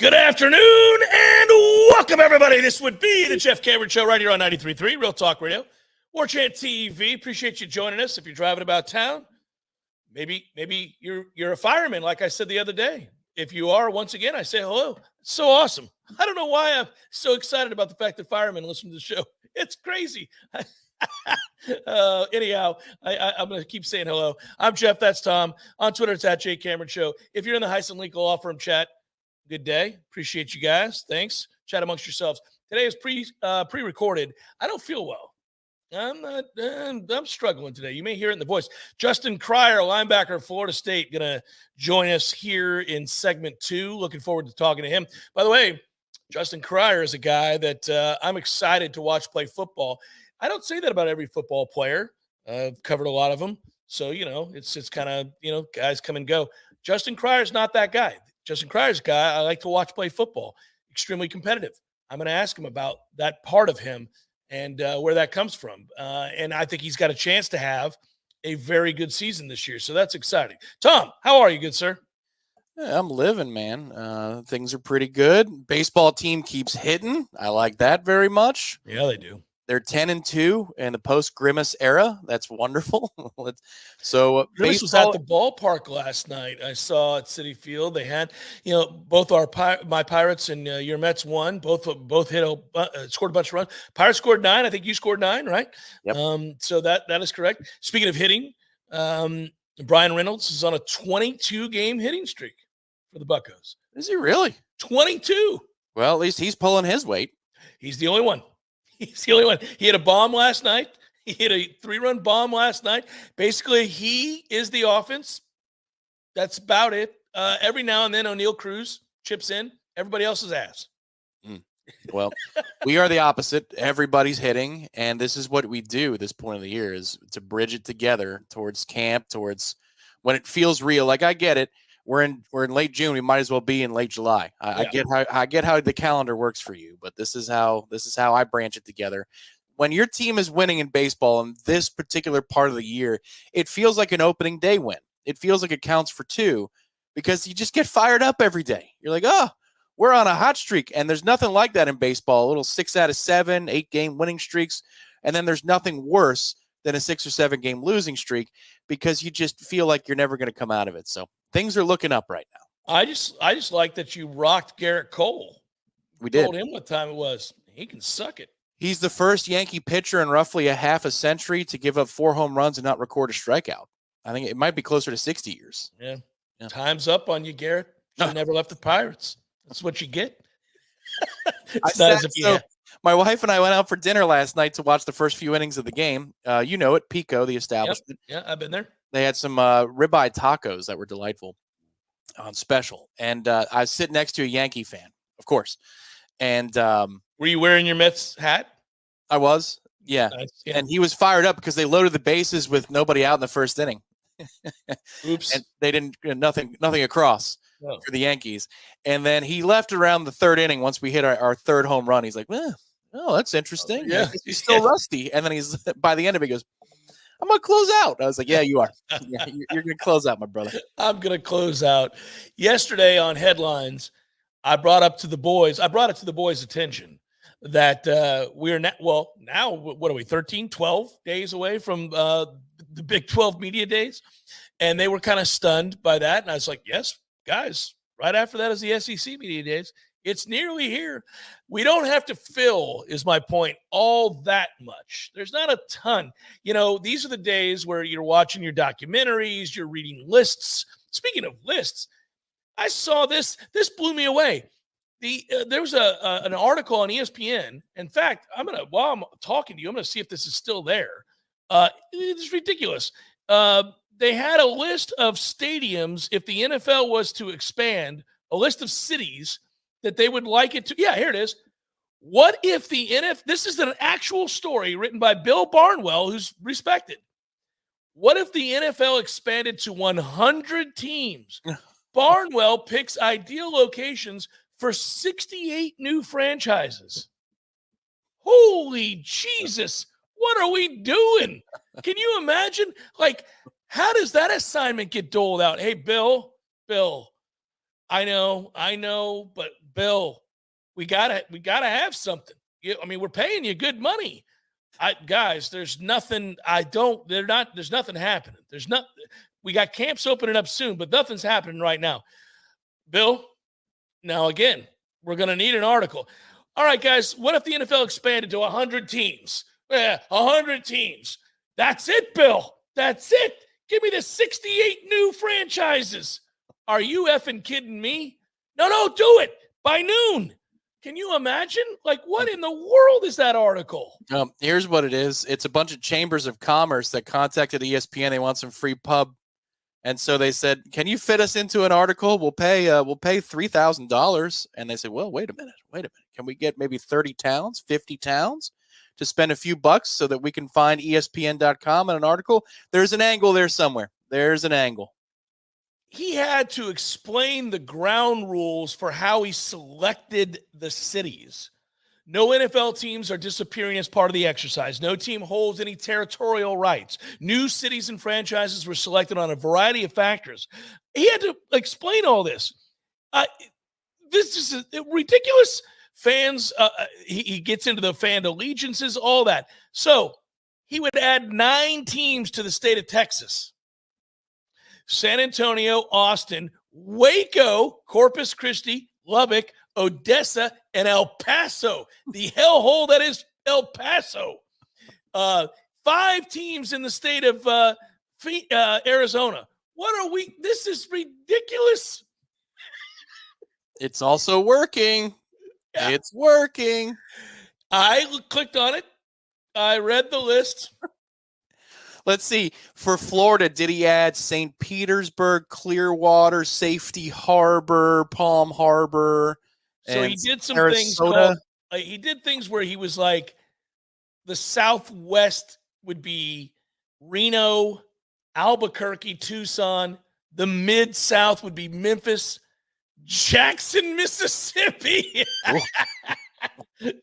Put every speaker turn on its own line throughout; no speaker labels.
Good afternoon and welcome, everybody. This would be the Jeff Cameron Show right here on 93.3 Real Talk Radio. Warchant TV. Appreciate you joining us. If you're driving about town, maybe you're a fireman, like I said the other day. If you are, once again, I say hello. It's so awesome. I don't know why I'm so excited about the fact that firemen listen to the show. It's crazy. Anyhow, I'm going to keep saying hello. I'm Jeff. That's Tom. On Twitter, it's at J Cameron Show. If you're in the Heisen Legal Law Firm chat, good day. Appreciate you guys. Thanks. Chat amongst yourselves. Today is pre-recorded. I don't feel well. I'm struggling today. You may hear it in the voice. Justin Cryer, linebacker of Florida State, going to join us here in segment 2. Looking forward to talking to him. By the way, Justin Cryer is a guy that I'm excited to watch play football. I don't say that about every football player. I've covered a lot of them. So, it's kind of, guys come and go. Justin Cryer is not that guy. Justin Crier's a guy I like to watch play football. Extremely competitive. I'm going to ask him about that part of him and where that comes from. And I think he's got a chance to have a very good season this year. So that's exciting. Tom, how are you, good sir?
Yeah, I'm living, man. Things are pretty good. Baseball team keeps hitting. I like that very much.
Yeah, they do.
They're 10-2 in the post-Grimace era. That's wonderful. So
Grimace was at the ballpark last night. I saw at Citi Field. They had, both my Pirates and your Mets won. Both hit scored a bunch of runs. Pirates scored 9. I think you scored 9, right?
Yep.
So that is correct. Speaking of hitting, Brian Reynolds is on a 22-game hitting streak for the Buccos.
Is he really?
22.
Well, at least he's pulling his weight.
He's the only one. He's the only one. He hit a bomb last night. He hit a 3-run bomb last night. Basically, he is the offense. That's about it. Every now and then, O'Neal Cruz chips in. Everybody else's ass.
Well, we are the opposite. Everybody's hitting, and this is what we do at this point of the year is to bridge it together towards camp, towards when it feels real. Like, I get it. We're in late June. We might as well be in late July. I get how the calendar works for you, but this is how I branch it together. When your team is winning in baseball in this particular part of the year, it feels like an opening day win. It feels like it counts for 2 because you just get fired up every day. You're like, oh, we're on a hot streak, and there's nothing like that in baseball. A little 6 out of 7, 8-game winning streaks, and then there's nothing worse than a 6 or 7 game losing streak because you just feel like you're never going to come out of it. So things are looking up right now.
I just like that you rocked Garrett Cole.
We did.
Told him what time it was. He can suck it.
He's the first Yankee pitcher in roughly a half a century to give up 4 home runs and not record a strikeout. I think it might be closer to 60 years.
Yeah. Time's up on you, Garrett. You never left the Pirates. That's what you get.
My wife and I went out for dinner last night to watch the first few innings of the game. You know it, Pico, the establishment.
Yep. Yeah, I've been there.
They had some ribeye tacos that were delightful on special. And I was sitting next to a Yankee fan, of course. And
were you wearing your Mets hat?
I was, yeah.
Nice. Yeah.
And he was fired up because they loaded the bases with nobody out in the first inning.
Oops.
And they didn't nothing across for the Yankees. And then he left around the 3rd inning once we hit our 3rd home run. He's like, oh, that's interesting.
Yeah.
He's still rusty. And then he's by the end of it, he goes, I'm going to close out. I was like, yeah, you are. Yeah, you're going to close out, my brother.
I'm going to close out. Yesterday on Headlines, I brought it to the boys' attention that we're now, what are we, 13, 12 days away from the Big 12 media days? And they were kind of stunned by that. And I was like, yes, guys, right after that is the SEC media days. It's nearly here. We don't have to fill, is my point, all that much. There's not a ton. These are the days where you're watching your documentaries, you're reading lists. Speaking of lists, I saw this. This blew me away. There was an article on ESPN. In fact, while I'm talking to you, I'm going to see if this is still there. It's ridiculous. They had a list of stadiums, if the NFL was to expand, a list of cities that they would like it to. Yeah, here it is. What if the NFL, this is an actual story written by Bill Barnwell, who's respected. What if the NFL expanded to 100 teams? Barnwell picks ideal locations for 68 new franchises. Holy Jesus. What are we doing? Can you imagine? Like, how does that assignment get doled out? Hey, Bill, I know, but Bill, we gotta have something. I mean, we're paying you good money. Guys, there's nothing. There's nothing happening. We got camps opening up soon, but nothing's happening right now. Bill, now again, we're going to need an article. All right, guys, what if the NFL expanded to 100 teams? Yeah, 100 teams. That's it, Bill. That's it. Give me the 68 new franchises. Are you effing kidding me? No, do it by noon. Can you imagine? Like, what in the world is that article?
Here's what it is. It's a bunch of chambers of commerce that contacted ESPN. They want some free pub. And so they said, can you fit us into an article? We'll pay $3,000. And they said, well, wait a minute. Can we get maybe 30 towns, 50 towns to spend a few bucks so that we can find ESPN.com in an article? There's an angle there somewhere. There's an angle.
He had to explain the ground rules for how he selected the cities. No NFL teams are disappearing as part of the exercise. No team holds any territorial rights. New cities and franchises were selected on a variety of factors. He had to explain all this. This is ridiculous. Fans, he gets into the fan allegiances, all that. So he would add 9 teams to the state of Texas. San Antonio, Austin, Waco, Corpus Christi, Lubbock, Odessa, and El Paso. The hellhole that is El Paso. 5 teams in the state of Arizona. What are we? This is ridiculous.
It's also working. Yeah. It's working.
I clicked on it. I read the list.
Let's see. For Florida, did he add St. Petersburg, Clearwater, Safety Harbor, Palm Harbor?
So he did some
Sarasota?
things called, he did things where he was like, the Southwest would be Reno, Albuquerque, Tucson. The Mid-South would be Memphis, Jackson, Mississippi,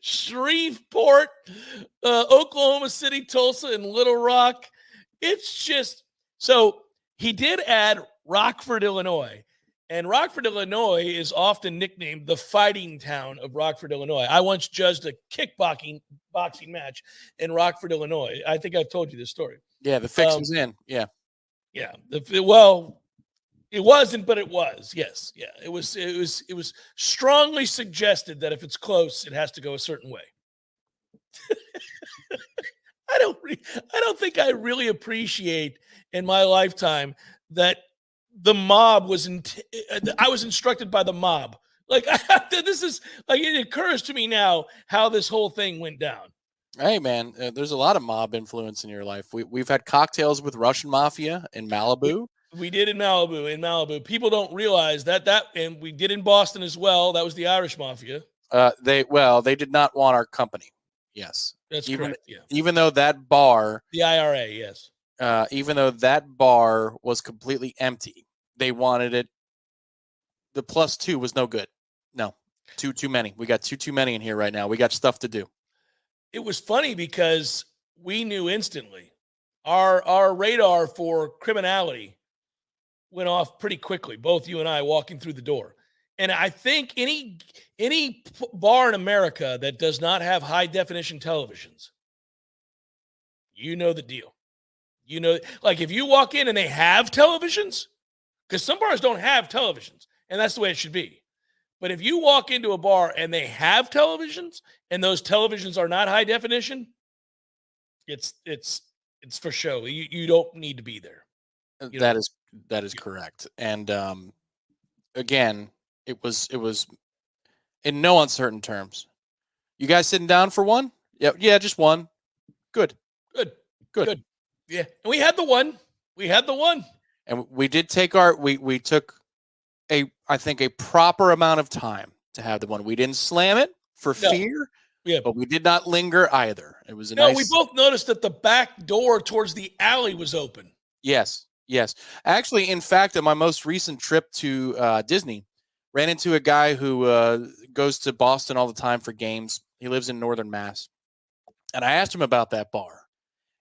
Shreveport, Oklahoma City, Tulsa, and Little Rock. It's just, so he did add Rockford, Illinois. And Rockford, Illinois is often nicknamed the fighting town of Rockford, Illinois. I once judged a boxing match in Rockford, Illinois. I think I've told you this story.
Yeah, the fix was in. Yeah.
Yeah. Well, it wasn't, but it was. Yes. Yeah. It was strongly suggested that if it's close, it has to go a certain way. I don't think I really appreciate in my lifetime that the mob I was instructed by the mob. Like, this is like, it occurs to me now how this whole thing went down.
Hey man, there's a lot of mob influence in your life. We've had cocktails with Russian mafia in Malibu.
We did in Malibu. People don't realize that, and we did in Boston as well. That was the Irish mafia.
They did not want our company. Yes.
That's correct. Yeah.
Even though that bar,
the IRA, yes.
Even though that bar was completely empty, they wanted it. The +2 was no good. No, too many. We got too many in here right now. We got stuff to do.
It was funny because we knew instantly. Our radar for criminality went off pretty quickly. Both you and I walking through the door. And I think any bar in America that does not have high definition televisions, you know the deal. You know, like if you walk in and they have televisions, because some bars don't have televisions, and that's the way it should be. But if you walk into a bar and they have televisions and those televisions are not high definition, it's for show. You don't need to be there.
That is correct. And again, it was in no uncertain terms. You guys sitting down for one? Yeah, just one. Good. Yeah, and we had the one. And we did take we took I think a proper amount of time to have the one. We didn't slam it for fear, but we did not linger either. It was
we both noticed that the back door towards the alley was open.
Yes. Actually, in fact, on my most recent trip to Disney, ran into a guy who goes to Boston all the time for games. He lives in Northern Mass. And I asked him about that bar.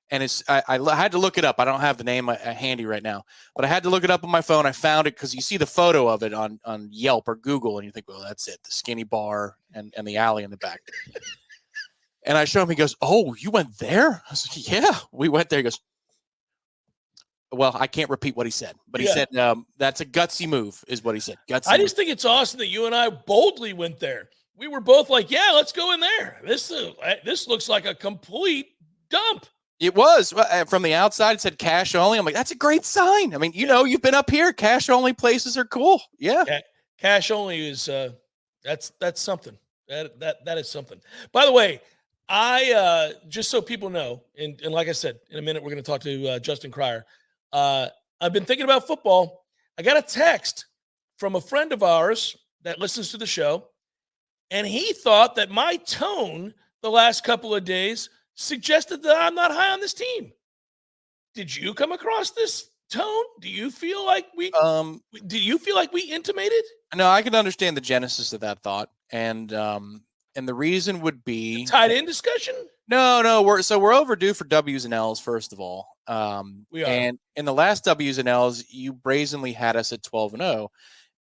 And I had to look it up. I don't have the name handy right now, but I had to look it up on my phone. I found it because you see the photo of it on Yelp or Google, and you think, well, that's it, the skinny bar and the alley in the back. And I show him. He goes, "Oh, you went there?" I was like, "Yeah, we went there." He goes, "Well, I can't repeat what he said, but he said that's a gutsy move," is what he said. Gutsy.
I just think it's awesome that you and I boldly went there. We were both like, "Yeah, let's go in there. This looks like a complete dump."
It was from the outside. It said cash only. I'm like, that's a great sign. I mean, you've been up here. Cash only places are cool. Yeah,
cash only is that's something. That is something. By the way, I just so people know, and like I said, in a minute we're going to talk to Justin Cryer. I've been thinking about football. I got a text from a friend of ours that listens to the show, and he thought that my tone the last couple of days suggested that I'm not high on this team. Did you come across this tone? Do you feel like we intimated?
No, I can understand the genesis of that thought, and the reason would be
the tight end discussion.
No, we're overdue for W's and L's. First of all,
we are.
And in the last W's and L's, you brazenly had us at 12-0,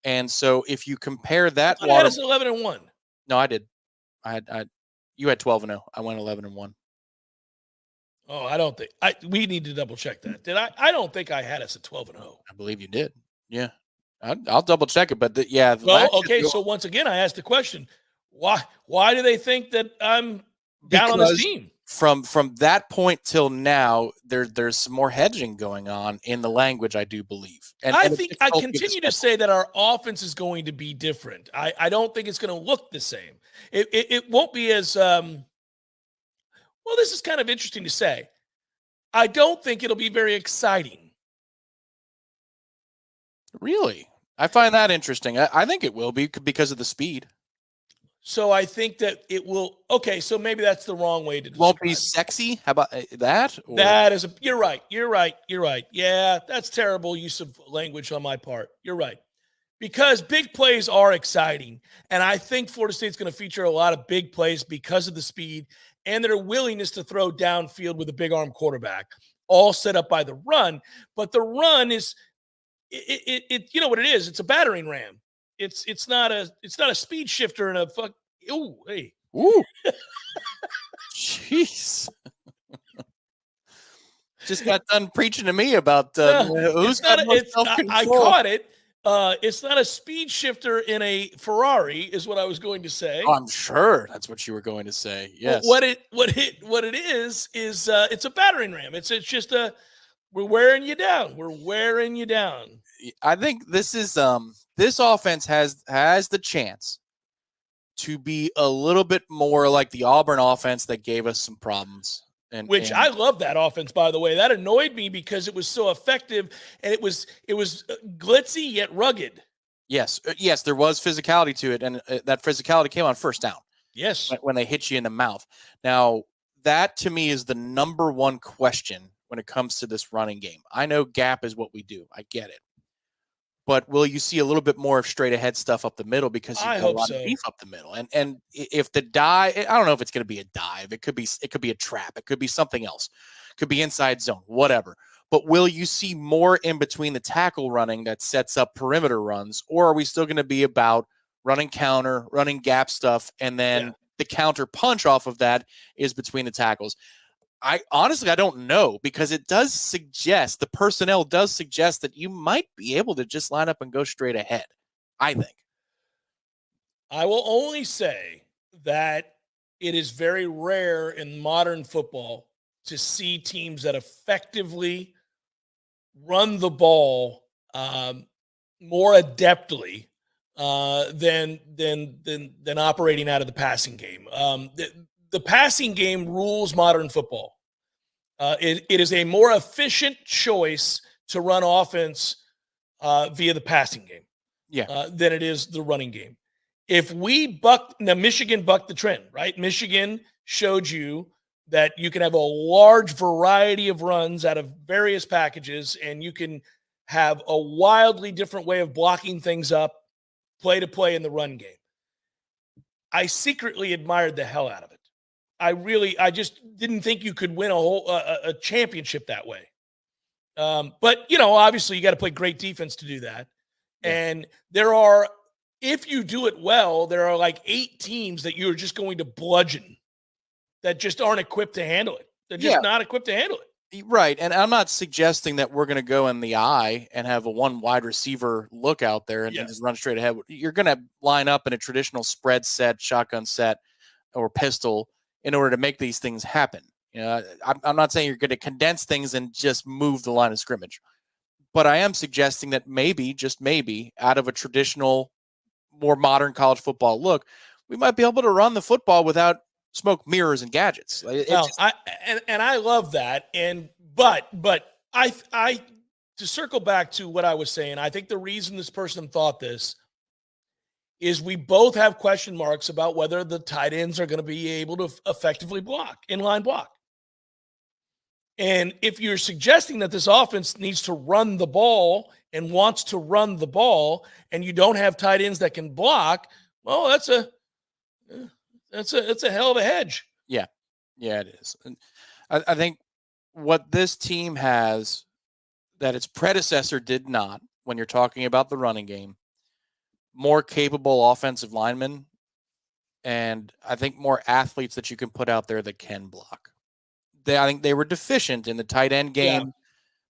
and so if you compare that,
I had us 11-1.
No, I did. You had 12-0. I went 11-1.
Oh, I don't think we need to double check that. Did I? I don't think I had us at 12-0.
I believe you did. Yeah, I'll double check it. But
well, okay. So once again, I asked the question: Why do they think that I'm down on this team?
From that point till now, there's some more hedging going on in the language, I do believe. And
I think I continue to say that our offense is going to be different. I don't think it's going to look the same. It won't be as well, this is kind of interesting to say. I don't think it'll be very exciting.
Really? I find that interesting. I think it will be because of the speed.
So I think that it will. Okay, so maybe that's the wrong way to describe.
Won't be sexy? How about that?
Or? That is you're right. Yeah, that's terrible use of language on my part. You're right. Because big plays are exciting. And I think Florida State's going to feature a lot of big plays because of the speed and their willingness to throw downfield with a big arm quarterback, all set up by the run. But the run is, it you know what it is? It's a battering ram. It's not a speed shifter and a fuck. Ooh, hey.
Ooh. Jeez. Just got done preaching to me about who's got more self-control.
I caught it. It's not a speed shifter in a Ferrari, is what I was going to say.
Oh, I'm sure that's what you were going to say. Yes.
What it is it's a battering ram. It's just we're wearing you down. We're wearing you down.
I think this is this offense has the chance to be a little bit more like the Auburn offense that gave us some problems.
Which I love that offense, by the way. That annoyed me because it was so effective and it was glitzy yet rugged.
Yes, there was physicality to it, and that physicality came on first down.
Yes,
when they hit you in the mouth. Now, that to me is the number one question when it comes to this running game. I know gap is what we do. I get it. But will you see a little bit more of straight ahead stuff up the middle because you got a lot of beef up the middle? And if the dive, I don't know if it's going to be a dive. It could be a trap. It could be something else. It could be inside zone, whatever. But will you see more in between the tackle running that sets up perimeter runs, or are we still going to be about running counter, running gap stuff, and then the counter punch off of that is between the tackles? I don't know, because it does suggest, the personnel does suggest that you might be able to just line up and go straight ahead, I think.
I will only say that it is very rare in modern football to see teams that effectively run the ball more adeptly than operating out of the passing game. The passing game rules modern football. It is a more efficient choice to run offense via the passing game than it is the running game. If we Michigan bucked the trend, right? Michigan showed you that you can have a large variety of runs out of various packages, and you can have a wildly different way of blocking things up, play to play in the run game. I secretly admired the hell out of it. I just didn't think you could win a championship that way. But obviously you got to play great defense to do that.
Yeah.
And if you do it well, there are like 8 teams that you're just going to bludgeon that just aren't equipped to handle it. They're just not equipped to handle it.
Right. And I'm not suggesting that we're going to go in the eye and have a one wide receiver look out there and just run straight ahead. You're going to line up in a traditional spread set, shotgun set, or pistol in order to make these things happen. I'm not saying you're going to condense things and just move the line of scrimmage, but I am suggesting that maybe, just maybe, out of a traditional, more modern college football look, we might be able to run the football without smoke mirrors and gadgets.
I love that. But I to circle back to what I was saying, I think the reason this person thought this is we both have question marks about whether the tight ends are going to be able to effectively block, inline block. And if you're suggesting that this offense needs to run the ball and wants to run the ball, and you don't have tight ends that can block, well, that's a hell of a hedge.
Yeah, it is. And I think what this team has that its predecessor did not, when you're talking about the running game, more capable offensive linemen, and I think more athletes that you can put out there that can block. I think they were deficient in the tight end game,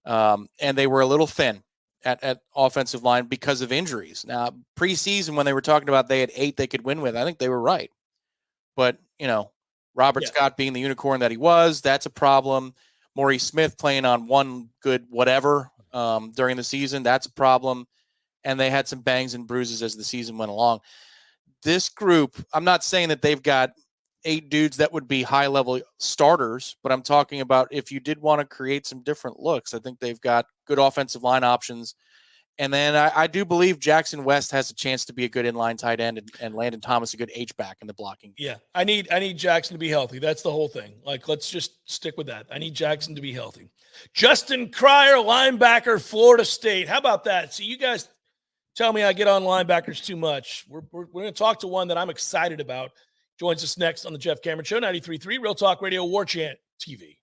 and they were a little thin at offensive line because of injuries. Now, preseason, when they were talking about they had 8 they could win with, I think they were right. But, Robert Scott being the unicorn that he was, that's a problem. Maurice Smith playing on one good whatever during the season, that's a problem. And they had some bangs and bruises as the season went along. This group, I'm not saying that they've got 8 dudes that would be high-level starters, but I'm talking about if you did want to create some different looks, I think they've got good offensive line options. And then I do believe Jackson West has a chance to be a good inline tight end and Landon Thomas a good H-back in the blocking.
Yeah, I need Jackson to be healthy. That's the whole thing. Like, let's just stick with that. I need Jackson to be healthy. Justin Cryer, linebacker, Florida State. How about that? So you guys tell me I get on linebackers too much. We're going to talk to one that I'm excited about. Joins us next on the Jeff Cameron Show, 93.3 Real Talk Radio, Warchant TV.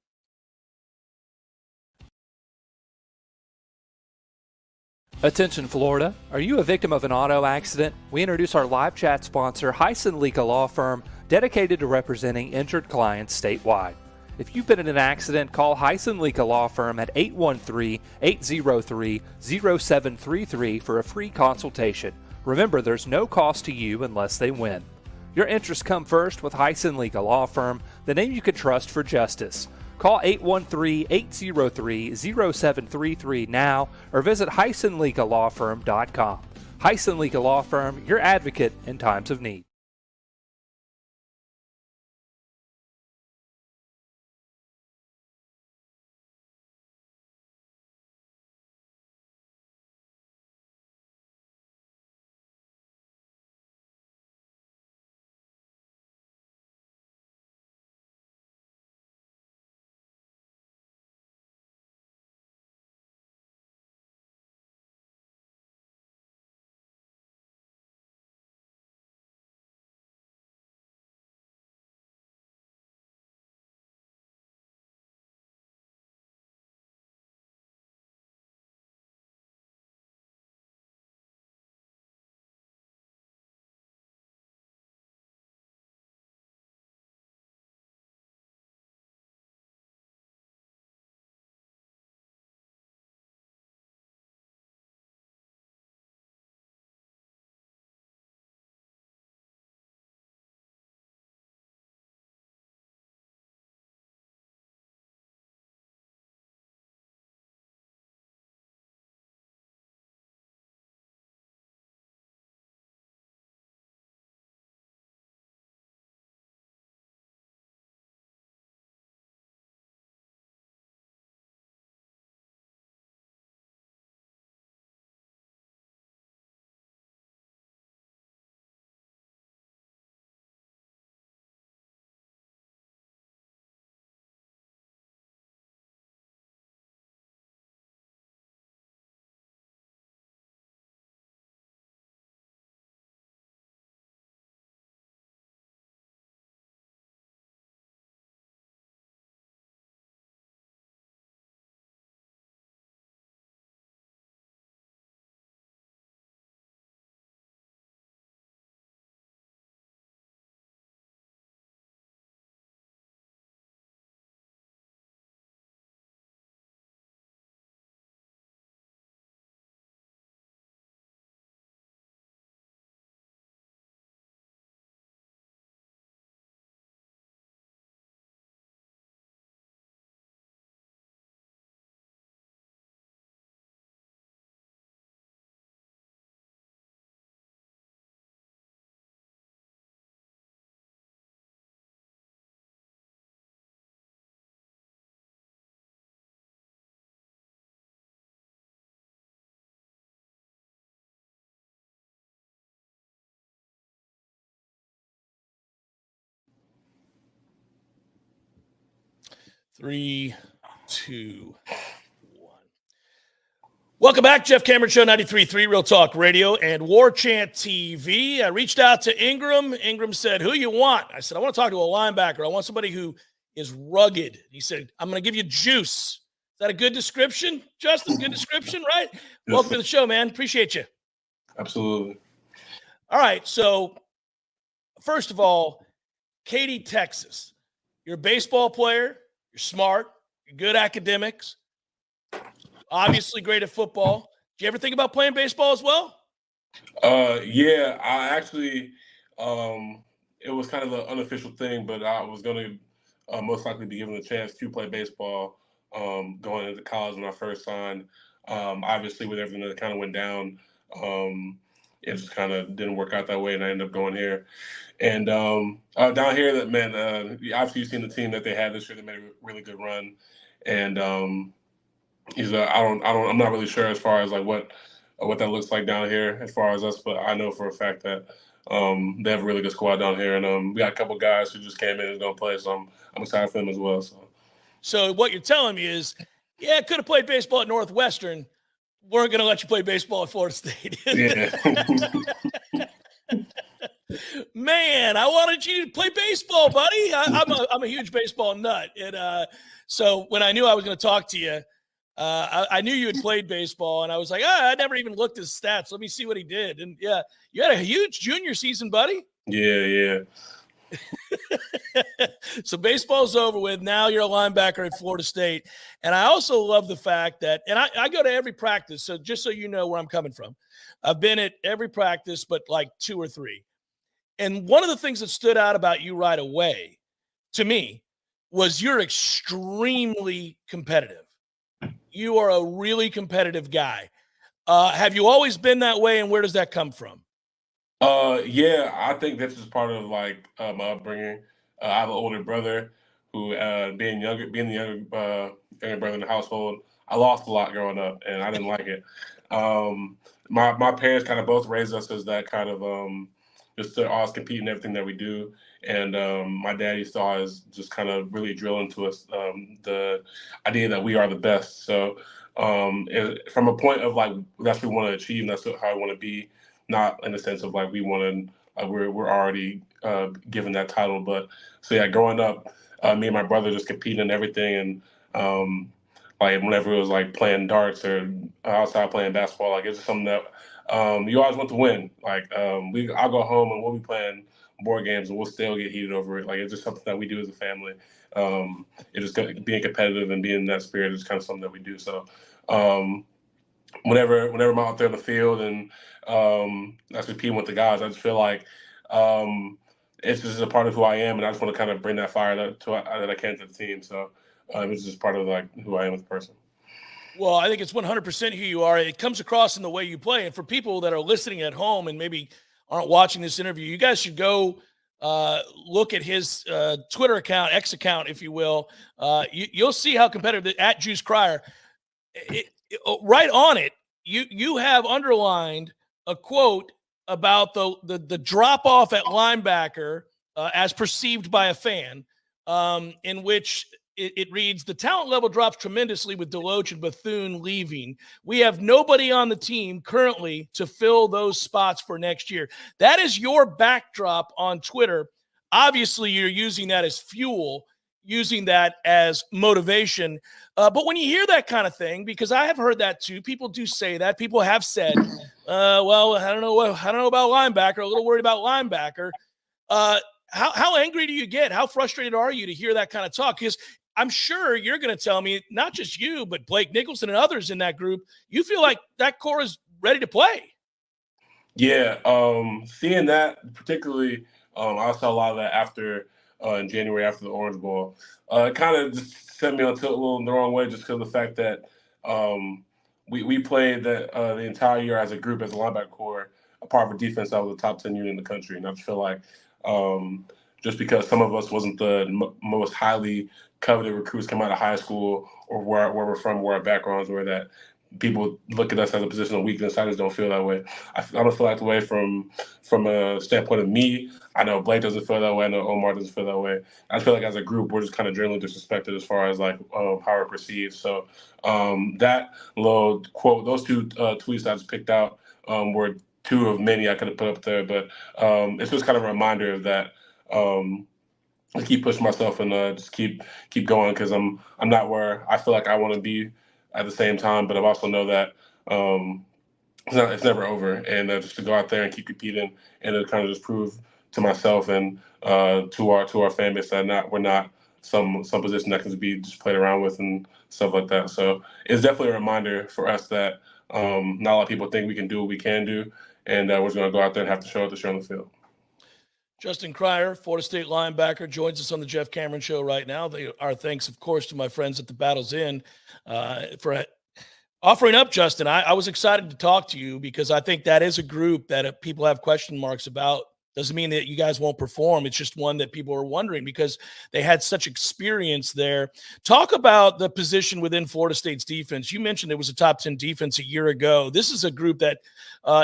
Attention Florida, are you a victim of an auto accident? We introduce our live chat sponsor, Heisen Leka Law Firm, dedicated to representing injured clients statewide. If you've been in an accident, call Heisen Leka Law Firm at 813-803-0733 for a free consultation. Remember, there's no cost to you unless they win. Your interests come first with Heisen Leka Law Firm, the name you can trust for justice. Call 813-803-0733 now or visit HeisenLegalawFirm.com. Heisen Leka Law Firm, your advocate in times of need.
3, 2, 1. Welcome back. Jeff Cameron Show, 93.3 Real Talk Radio and Warchant TV. I reached out to Ingram. Ingram said, who you want? I said, I want to talk to a linebacker. I want somebody who is rugged. He said, I'm going to give you juice. Is that a good description, Justin? Good description, right? Yes. Welcome to the show, man. Appreciate you.
Absolutely.
All right. So, first of all, Katy, Texas. You're a baseball player. You're smart. You're good academics. Obviously great at football. Did you ever think about playing baseball as well?
Yeah, I actually, it was kind of an unofficial thing, but I was going to most likely be given a chance to play baseball going into college when I first signed. Obviously, with everything that kind of went down, it just kind of didn't work out that way, and I ended up going here. And down here, that man, obviously you've seen the team that they had this year. They made a really good run, and I'm not really sure as far as like what that looks like down here as far as us, but I know for a fact that they have a really good squad down here, and we got a couple guys who just came in and going to play, so I'm excited for them as well.
So what you're telling me is, yeah, I could have played baseball at Northwestern. Weren't going to let you play baseball at Florida State.
Yeah.
Man, I wanted you to play baseball, buddy. I'm a huge baseball nut, and so when I knew I was going to talk to you, I knew you had played baseball, and I was like, I never even looked at his stats. Let me see what he did. And yeah, you had a huge junior season, buddy.
Yeah.
So baseball's over with. Now you're a linebacker at Florida State. And I also love the fact that, and I go to every practice, so just so you know where I'm coming from. I've been at every practice but like 2 or 3. And one of the things that stood out about you right away to me was you're extremely competitive. You are a really competitive guy. Have you always been that way, and where does that come from?
Yeah, I think that's just part of like my upbringing. I have an older brother who, being the younger brother in the household, I lost a lot growing up, and I didn't like it. My parents kind of both raised us as that kind of just to always compete in everything that we do. And my dad used to always just kind of really drill into us the idea that we are the best. So from a point of like that's what we want to achieve, and that's how I want to be. Not in the sense of like we want to, we're already given that title, but so yeah, growing up, me and my brother just competing in everything, and like whenever it was like playing darts or outside playing basketball, like it's just something that you always want to win. Like I'll go home and we'll be playing board games and we'll still get heated over it. Like it's just something that we do as a family. It's just being competitive and being in that spirit is kind of something that we do. So whenever I'm out there in the field and that's competing with the guys, I just feel like it's just a part of who I am, and I just want to kind of bring that fire that I can to the team. So it's just part of like who I am as a person.
Well, I think it's 100% who you are. It comes across in the way you play. And for people that are listening at home and maybe aren't watching this interview, you guys should go look at his Twitter account, X account, if you will. You'll see how competitive at Juice Crier. Right on it, you have underlined a quote about the drop off at linebacker as perceived by a fan, in which it reads, the talent level drops tremendously with Deloach and Bethune leaving. We have nobody on the team currently to fill those spots for next year. That is your backdrop on Twitter. Obviously, you're using that as fuel, using that as motivation. But when you hear that kind of thing, because I have heard that too, people do say that. People have said, well, I don't know about linebacker, a little worried about linebacker. How angry do you get? How frustrated are you to hear that kind of talk? Because I'm sure you're going to tell me, not just you, but Blake Nicholson and others in that group, you feel like that core is ready to play.
Yeah, seeing that particularly, I saw a lot of that after in January after the Orange Bowl. It kind of just sent me onto a little the wrong way just because of the fact that we played the entire year as a group, as a linebacker core, a part of a defense that was the top 10 unit in the country. And I just feel like just because some of us wasn't the most highly coveted recruits come out of high school or where we're from, where our backgrounds were, that people look at us as a position of weakness. I just don't feel that way. I don't feel that way from a standpoint of me. I know Blake doesn't feel that way. I know Omar doesn't feel that way. I feel like as a group, we're just kind of generally disrespected as far as like how we're perceived. So that little quote, those two tweets I just picked out were two of many I could have put up there. But it's just kind of a reminder of that. I keep pushing myself and just keep going because I'm not where I feel like I want to be at the same time, but I also know that it's never over, and just to go out there and keep competing and to kind of just prove to myself and to our fan base that we're not some position that can be just played around with and stuff like that. So it's definitely a reminder for us that not a lot of people think we can do what we can do, and we're just going to go out there and have to show it to show on the field.
Justin Cryer, Florida State linebacker, joins us on the Jeff Cameron Show right now. Our thanks, of course, to my friends at the Battle's Inn for offering up, Justin. I was excited to talk to you because I think that is a group that people have question marks about. Doesn't mean that you guys won't perform. It's just one that people are wondering because they had such experience there. Talk about the position within Florida State's defense. You mentioned it was a top 10 defense a year ago. This is a group that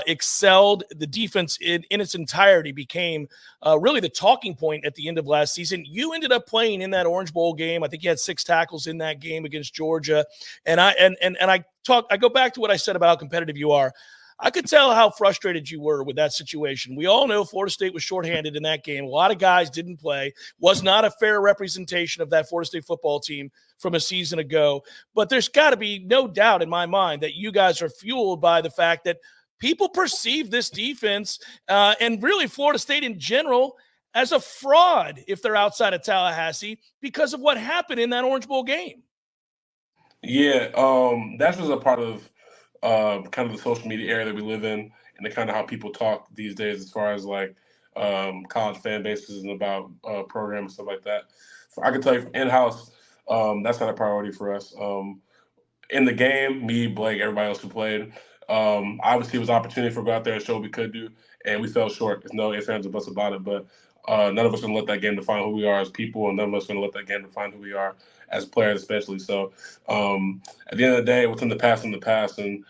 excelled. The defense in its entirety became really the talking point at the end of last season. You ended up playing in that Orange Bowl game. I think you had 6 tackles in that game against Georgia. And I go back to what I said about how competitive you are. I could tell how frustrated you were with that situation. We all know Florida State was shorthanded in that game. A lot of guys didn't play. Was not a fair representation of that Florida State football team from a season ago. But there's got to be no doubt in my mind that you guys are fueled by the fact that people perceive this defense and really Florida State in general as a fraud if they're outside of Tallahassee because of what happened in that Orange Bowl game.
Yeah, that's just a part of kind of the social media era that we live in and the kind of how people talk these days as far as like college fan bases and about programs and stuff like that. I can tell you from in-house, that's not a priority for us. In the game, me, Blake, everybody else who played, obviously it was an opportunity for us to go out there and show what we could do, and we fell short. There's no ifs, ands, or buts about it, but none of us going to let that game define who we are as people, and none of us going to let that game define who we are as players, especially. So at the end of the day, what's in the past, and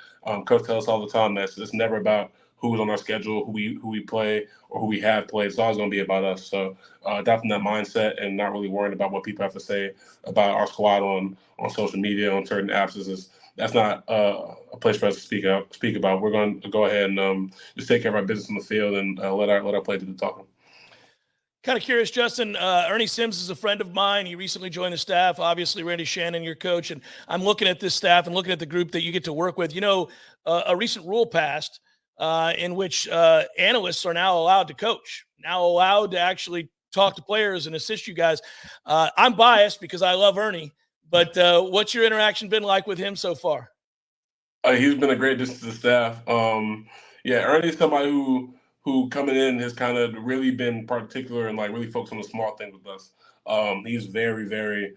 Coach tells us all the time that it's never about who's on our schedule, who we play, or who we have played. It's always going to be about us. So adopting that mindset and not really worrying about what people have to say about our squad on social media, on certain apps, that's not a place for us to speak about. We're going to go ahead and just take care of our business on the field and let our players do the talking.
Kind of curious, Justin. Ernie Sims is a friend of mine. He recently joined the staff. Obviously, Randy Shannon, your coach. And I'm looking at this staff and looking at the group that you get to work with. You know, a recent rule passed in which analysts are now allowed to coach, now allowed to actually talk to players and assist you guys. I'm biased because I love Ernie. But what's your interaction been like with him so far?
He's been a great addition to the staff. Yeah, Ernie's somebody who coming in has kind of really been particular and like really focused on the small things with us. He's very, very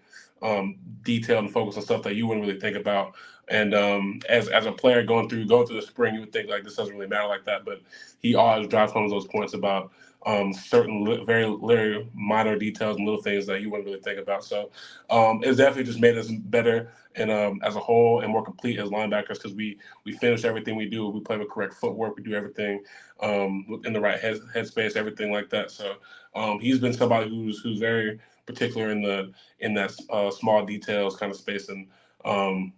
detailed and focused on stuff that you wouldn't really think about. And as a player going through the spring, you would think like this doesn't really matter like that, but he always drives home those points about certain very minor details and little things that you wouldn't really think about. So it's definitely just made us better and as a whole and more complete as linebackers because we finish everything we do. We play with correct footwork. We do everything in the right headspace, everything like that. So he's been somebody who's very particular in that small details kind of space, and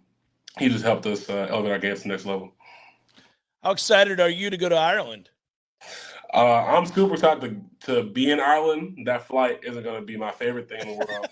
he just helped us elevate our game to the next level.
How excited are you to go to Ireland?
I'm super excited to be in Ireland. That flight isn't going to be my favorite thing in the world.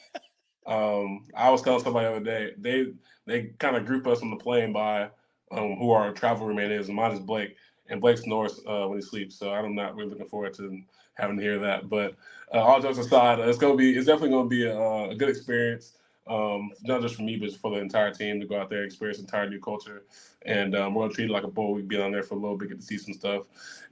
I was telling somebody the other day, they kind of group us on the plane by who our travel roommate is, and mine is Blake. And Blake snores when he sleeps, so I'm not really looking forward to having to hear that. But all jokes aside, it's definitely going to be a good experience. Not just for me, but for the entire team to go out there and experience an entire new culture. And we're going to treat it like a bowl. We'll be down there for a little bit, get to see some stuff,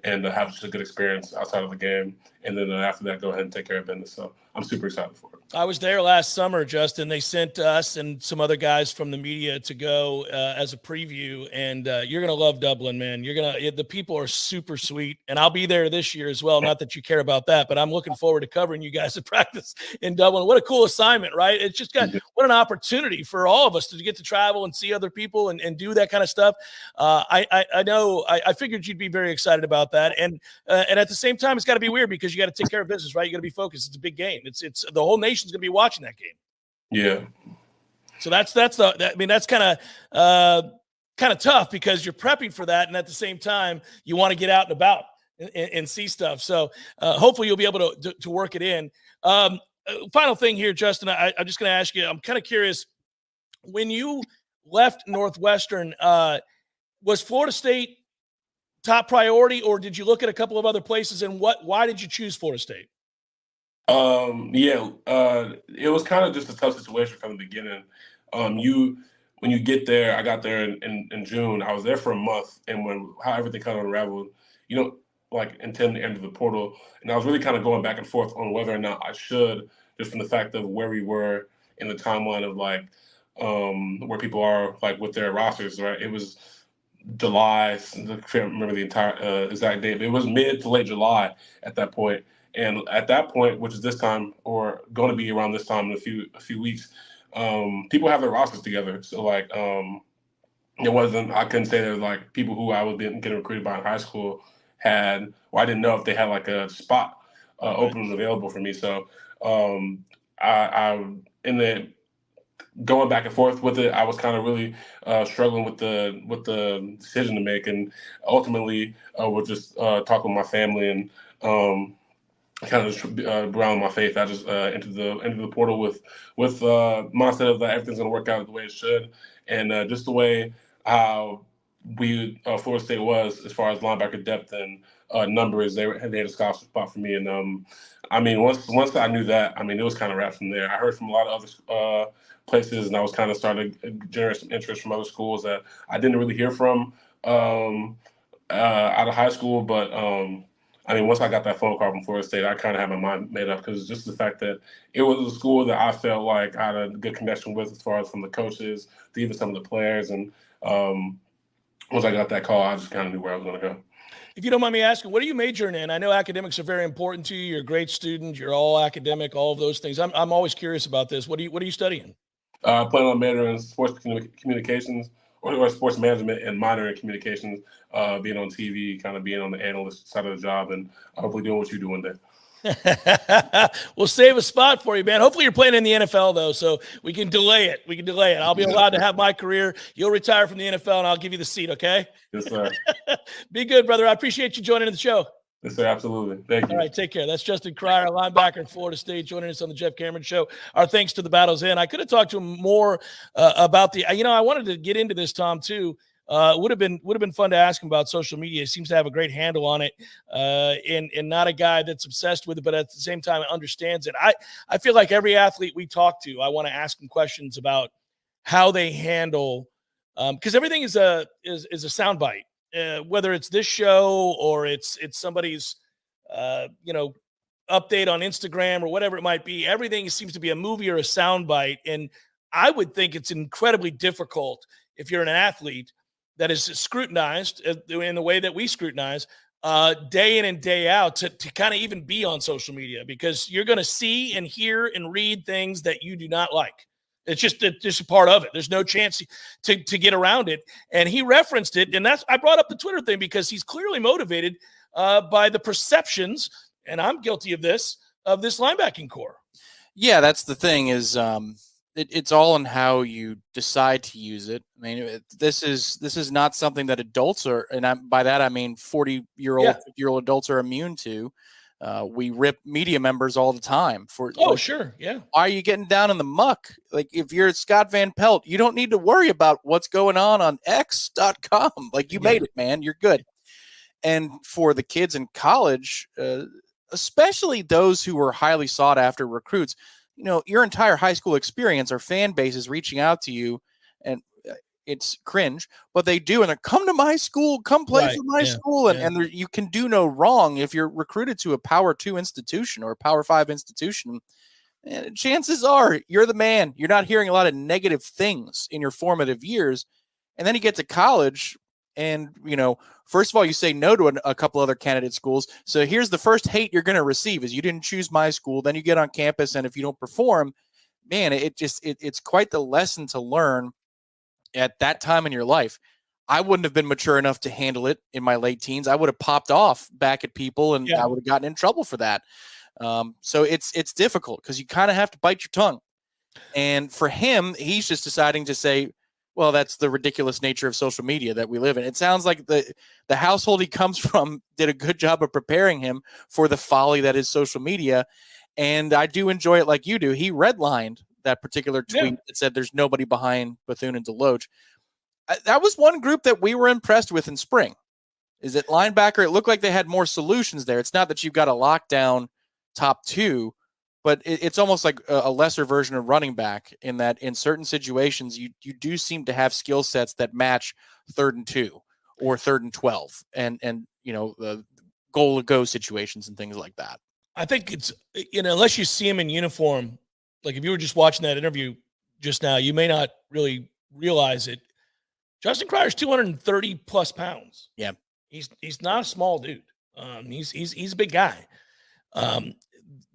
and have just a good experience outside of the game. And then after that, go ahead and take care of business. So I'm super excited for it.
I was there last summer, Justin. They sent us and some other guys from the media to go as a preview, and you're gonna love Dublin, man. The people are super sweet, and I'll be there this year as well. Not that you care about that, but I'm looking forward to covering you guys at practice in Dublin. What a cool assignment, right? It's just what an opportunity for all of us to get to travel and see other people and do that kind of stuff. I know. I figured you'd be very excited about that, and at the same time, it's got to be weird because you got to take care of business, right? You got to be focused. It's a big game. It's the whole nation going to be watching that game.
Yeah.
So that's kind of tough because you're prepping for that, and at the same time you want to get out and about and see stuff. So hopefully you'll be able to work it in. Final thing here, Justin. I'm just going to ask you. I'm kind of curious. When you left Northwestern, was Florida State top priority, or did you look at a couple of other places? And why did you choose Florida State?
It was kind of just a tough situation from the beginning. When you get there, I got there in June. I was there for a month, and how everything kind of unraveled, intend to enter the portal, and I was really kind of going back and forth on whether or not I should, just from the fact of where we were in the timeline of where people are with their rosters. Right, it was July. I can't remember the entire exact date, but it was mid to late July at that point. And at that point, which is this time or going to be around this time in a few weeks, people have their rosters together. So it wasn't. I couldn't say there was people who I was getting recruited by in high school I didn't know if they had a spot open and available for me. So I in the going back and forth with it, I was kind of really struggling with the decision to make, and ultimately was just talking with my family and. Kind of just ground my faith. I just entered the portal with mindset of that everything's going to work out the way it should, and just the way how Florida State was as far as linebacker depth and numbers. They had a scholarship spot for me, and once I knew that, it was kind of wrapped from there. I heard from a lot of other places, and I was kind of starting to generate some interest from other schools that I didn't really hear from out of high school, but. Once I got that phone call from Florida State, I kind of had my mind made up because just the fact that it was a school that I felt like I had a good connection with as far as from the coaches to even some of the players. And once I got that call, I just kind of knew where I was going to go.
If you don't mind me asking, what are you majoring in? I know academics are very important to you. You're a great student. You're all academic, all of those things. I'm always curious about this. What are you studying?
I plan on majoring in sports communications or sports management and minor in communications, being on TV, kind of being on the analyst side of the job, and hopefully doing what you do one day.
We'll save a spot for you, man. Hopefully you're playing in the NFL, though, so we can delay it. I'll be allowed to have my career. You'll retire from the NFL, and I'll give you the seat, okay?
Yes, sir.
Be good, brother. I appreciate you joining the show.
Yes, sir. Absolutely. Thank you.
All right, take care. That's Justin Cryer, linebacker at Florida State, joining us on the Jeff Cameron Show. Our thanks to the Battles In. I could have talked to him more about I wanted to get into this, Tom, too. Would have been fun to ask him about social media. He seems to have a great handle on it, and not a guy that's obsessed with it, but at the same time understands it. I feel like every athlete we talk to, I want to ask them questions about how they handle, because everything is a soundbite. Whether it's this show or it's somebody's, update on Instagram or whatever it might be, everything seems to be a movie or a soundbite. And I would think it's incredibly difficult if you're an athlete that is scrutinized in the way that we scrutinize day in and day out to kind of even be on social media, because you're going to see and hear and read things that you do not like. It's just a part of it. There's no chance to get around it. And he referenced it. And I brought up the Twitter thing because he's clearly motivated by the perceptions, and I'm guilty of this linebacking core.
Yeah, that's the thing is it's all in how you decide to use it. This is not something that adults are, and by that I mean 40-year-old, 50-year-old adults are immune to. We rip media members all the time for.
Oh, sure. Yeah.
Why are you getting down in the muck? If you're Scott Van Pelt, you don't need to worry about what's going on X.com. You made it, man. You're good. And for the kids in college, especially those who were highly sought after recruits, your entire high school experience or fan base is reaching out to you and it's cringe, but they do. And they're, come to my school, come play
Right,
for my
yeah,
school. And,
yeah.
and you can do no wrong if you're recruited to a Power 2 institution or a Power 5 institution. And chances are you're the man. You're not hearing a lot of negative things in your formative years. And then you get to college and, first of all, you say no to a couple other candidate schools. So here's the first hate you're going to receive is you didn't choose my school. Then you get on campus, and if you don't perform, man, it's quite the lesson to learn at that time in your life. I wouldn't have been mature enough to handle it in my late teens. I would have popped off back at people, and I would have gotten in trouble for that. So it's difficult because you kind of have to bite your tongue. And for him, he's just deciding to say, well, that's the ridiculous nature of social media that we live in. It sounds like the household he comes from did a good job of preparing him for the folly that is social media. And I do enjoy it like you do. He redlined that particular tweet that said there's nobody behind Bethune and Deloach. That was one group that we were impressed with in spring. Is it linebacker? It looked like they had more solutions there. It's not that you've got a lockdown top 2, but it's almost like a lesser version of running back in that in certain situations, you do seem to have skill sets that match 3rd and 2 or 3rd and 12 and the goal to go situations and things like that.
I think it's, unless you see him in uniform, like if you were just watching that interview just now, you may not really realize it. Justin Crier's 230 plus pounds.
Yeah.
He's not a small dude. He's a big guy.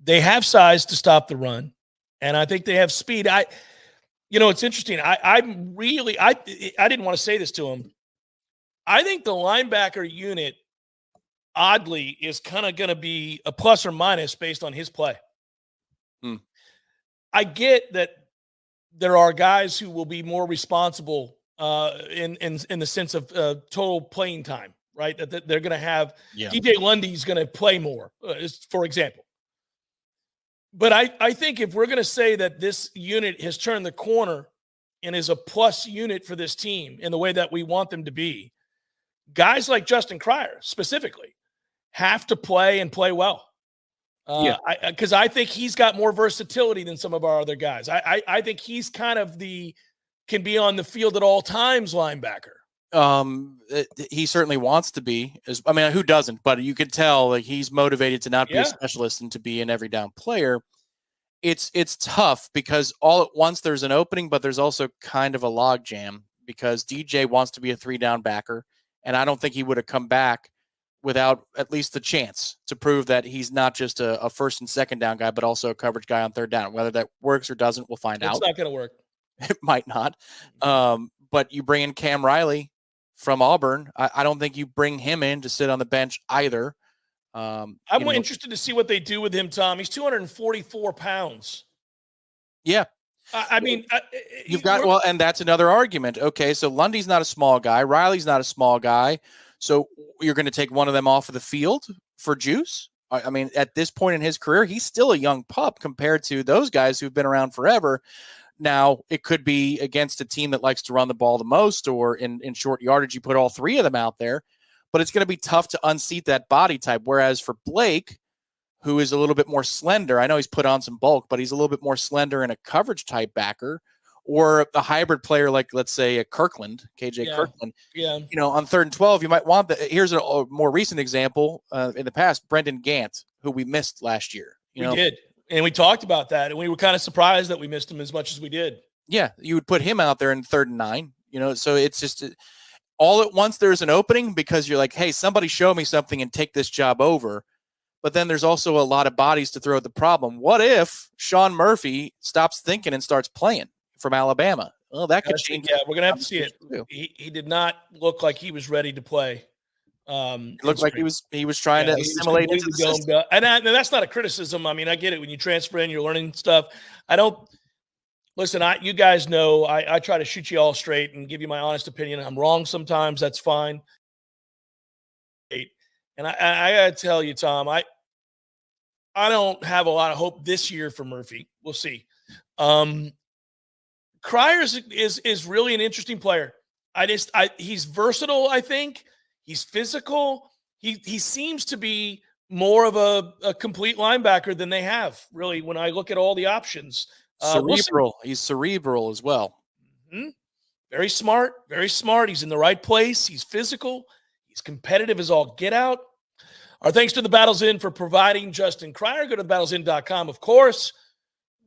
They have size to stop the run, and I think they have speed. It's interesting. I didn't want to say this to him. I think the linebacker unit, oddly, is kind of going to be a plus or minus based on his play. I get that there are guys who will be more responsible in the sense of total playing time, right? That they're going to have DJ Lundy's going to play more, for example. But I think if we're going to say that this unit has turned the corner and is a plus unit for this team in the way that we want them to be, guys like Justin Crier specifically have to play and play well. Because I think he's got more versatility than some of our other guys. I think he's kind of can be on the field at all times linebacker.
He certainly wants to be. Who doesn't? But you could tell like he's motivated to not be a specialist and to be an every down player. It's tough because all at once there's an opening, but there's also kind of a log jam because DJ wants to be a 3-down backer, and I don't think he would have come back without at least the chance to prove that he's not just a 1st and 2nd down guy, but also a coverage guy on 3rd down. Whether that works or doesn't, we'll find out.
It's not going to work.
It might not. But you bring in Cam Riley from Auburn. I don't think you bring him in to sit on the bench either. I'm
interested to see what they do with him, Tom. He's 244 pounds.
Yeah. You've got, and that's another argument. Okay, so Lundy's not a small guy. Riley's not a small guy. So you're going to take one of them off of the field for juice? At this point in his career, he's still a young pup compared to those guys who've been around forever. Now, it could be against a team that likes to run the ball the most, or in short yardage, you put all 3 of them out there. But it's going to be tough to unseat that body type. Whereas for Blake, who is a little bit more slender, I know he's put on some bulk, but he's a little bit more slender and a coverage type backer, or a hybrid player like, let's say, a Kirkland, KJ Kirkland.
Yeah.
On 3rd and 12, you might want Here's a more recent example in the past, Brendan Gant, who we missed last year.
We did. And we talked about that, and we were kind of surprised that we missed him as much as we did.
Yeah, you would put him out there in 3rd and 9, so it's just all at once there's an opening because you're like, hey, somebody show me something and take this job over. But then there's also a lot of bodies to throw at the problem. What if Sean Murphy stops thinking and starts playing from Alabama? Well, that could change.
Yeah, we're going to have to see it. He did not look like he was ready to play.
It looked like he was trying to assimilate into the system.
And that's not a criticism. I get it. When you transfer in, you're learning stuff. Listen, you guys know I try to shoot you all straight and give you my honest opinion. I'm wrong sometimes. That's fine. And I got to tell you, Tom, I don't have a lot of hope this year for Murphy. We'll see. Crier is really an interesting player. He's versatile, I think. He's physical. He seems to be more of a complete linebacker than they have, really, when I look at all the options.
Cerebral. He's cerebral as well.
Mm-hmm. Very smart, very smart. He's in the right place. He's physical. He's competitive as all get out. Our thanks to the Battles Inn for providing Justin Cryer. Go to thebattlesinn.com, of course.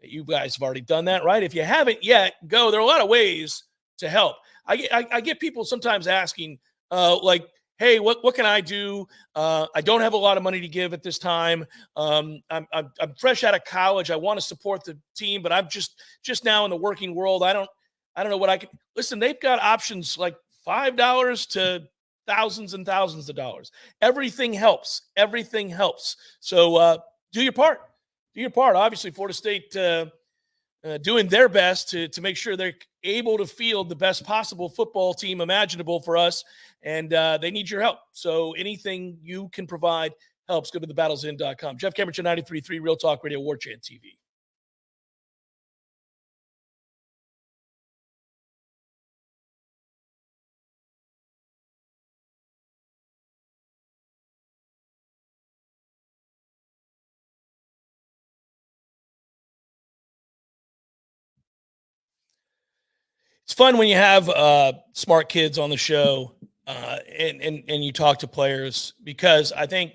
You guys have already done that, right? If you haven't yet, go. There are a lot of ways to help. I get people sometimes asking, like, hey, what can I do? I don't have a lot of money to give at this time. I'm fresh out of college. I want to support the team, but I'm just now in the working world. I don't know what I can. Listen, they've got options like $5 to thousands and thousands of dollars. Everything helps. Everything helps. So do your part. Do your part. Obviously, Florida State doing their best to make sure they're able to field the best possible football team imaginable for us, and they need your help. So anything you can provide helps. Go to thebattlesinn.com. Jeff Cameron, 93.3 Real Talk Radio, Warchant TV. It's fun when you have smart kids on the show and you talk to players, because I think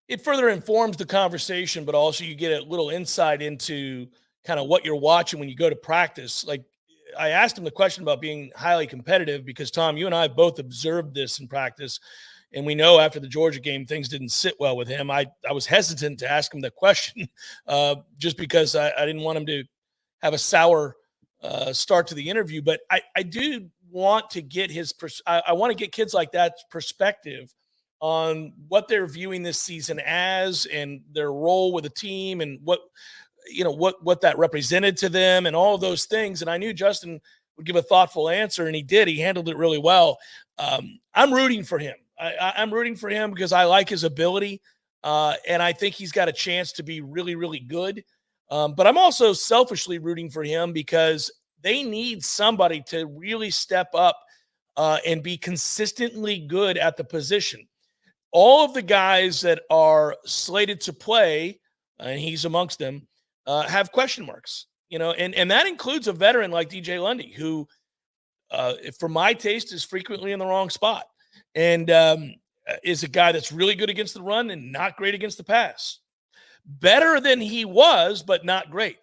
it further informs the conversation, but also you get a little insight into kind of what you're watching when you go to practice. Like, I asked him the question about being highly competitive because, Tom, you and I both observed this in practice, and we know after the Georgia game things didn't sit well with him. I was hesitant to ask him the question just because I didn't want him to have a sour start to the interview, but I do want to get I want to get kids like that perspective on what they're viewing this season as, and their role with the team, and what that represented to them, and all of those things. And I knew Justin would give a thoughtful answer, and he did. He handled it really well. I'm rooting for him. I'm rooting for him because I like his ability, and I think he's got a chance to be really, really good. But I'm also selfishly rooting for him because they need somebody to really step up and be consistently good at the position. All of the guys that are slated to play, and he's amongst them, have question marks, and that includes a veteran like DJ Lundy, who, for my taste, is frequently in the wrong spot, and is a guy that's really good against the run and not great against the pass. Better than he was, but not great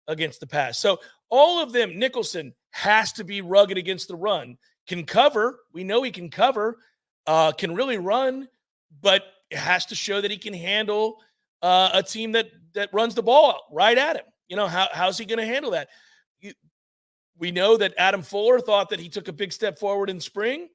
against the pass. So all of them, Nicholson has to be rugged against the run, can cover. We know he can cover, can really run, but it has to show that he can handle a team that runs the ball right at him. How's he going to handle that? We know that Adam Fuller thought that he took a big step forward in spring.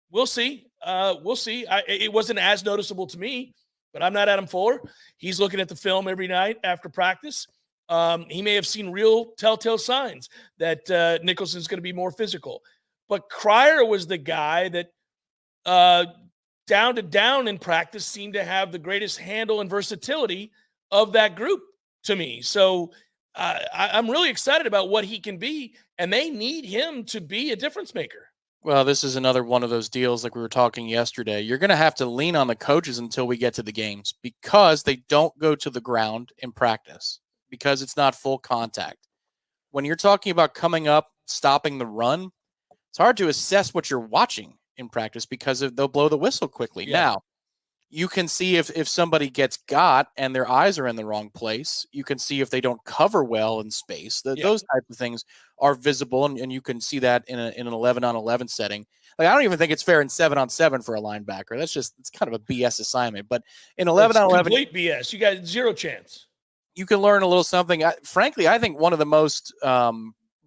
We'll see. We'll see. It wasn't as noticeable to me, but I'm not Adam Fuller. He's looking at the film every night after practice. He may have seen real telltale signs that Nicholson's going to be more physical. But Cryer was the guy that down to down in practice seemed to have the greatest handle and versatility of that group to me. So I'm really excited about what he can be, and they need him to be a difference maker.
Well, this is another one of those deals like we were talking yesterday. You're going to have to lean on the coaches until we get to the games, because they don't go to the ground in practice, because it's not full contact. When you're talking about coming up, stopping the run, it's hard to assess what you're watching in practice because they'll blow the whistle quickly. Yeah. Now, you can see if somebody gets got and their eyes are in the wrong place. You can see if they don't cover well in space. Those types of things are visible, and you can see that in an 11-on-11 setting. Like, I don't even think it's fair in 7-on-7 for a linebacker. It's kind of a BS assignment. But in 11-on-11,
complete BS. You got zero chance.
You can learn a little something. Frankly, I think one of the most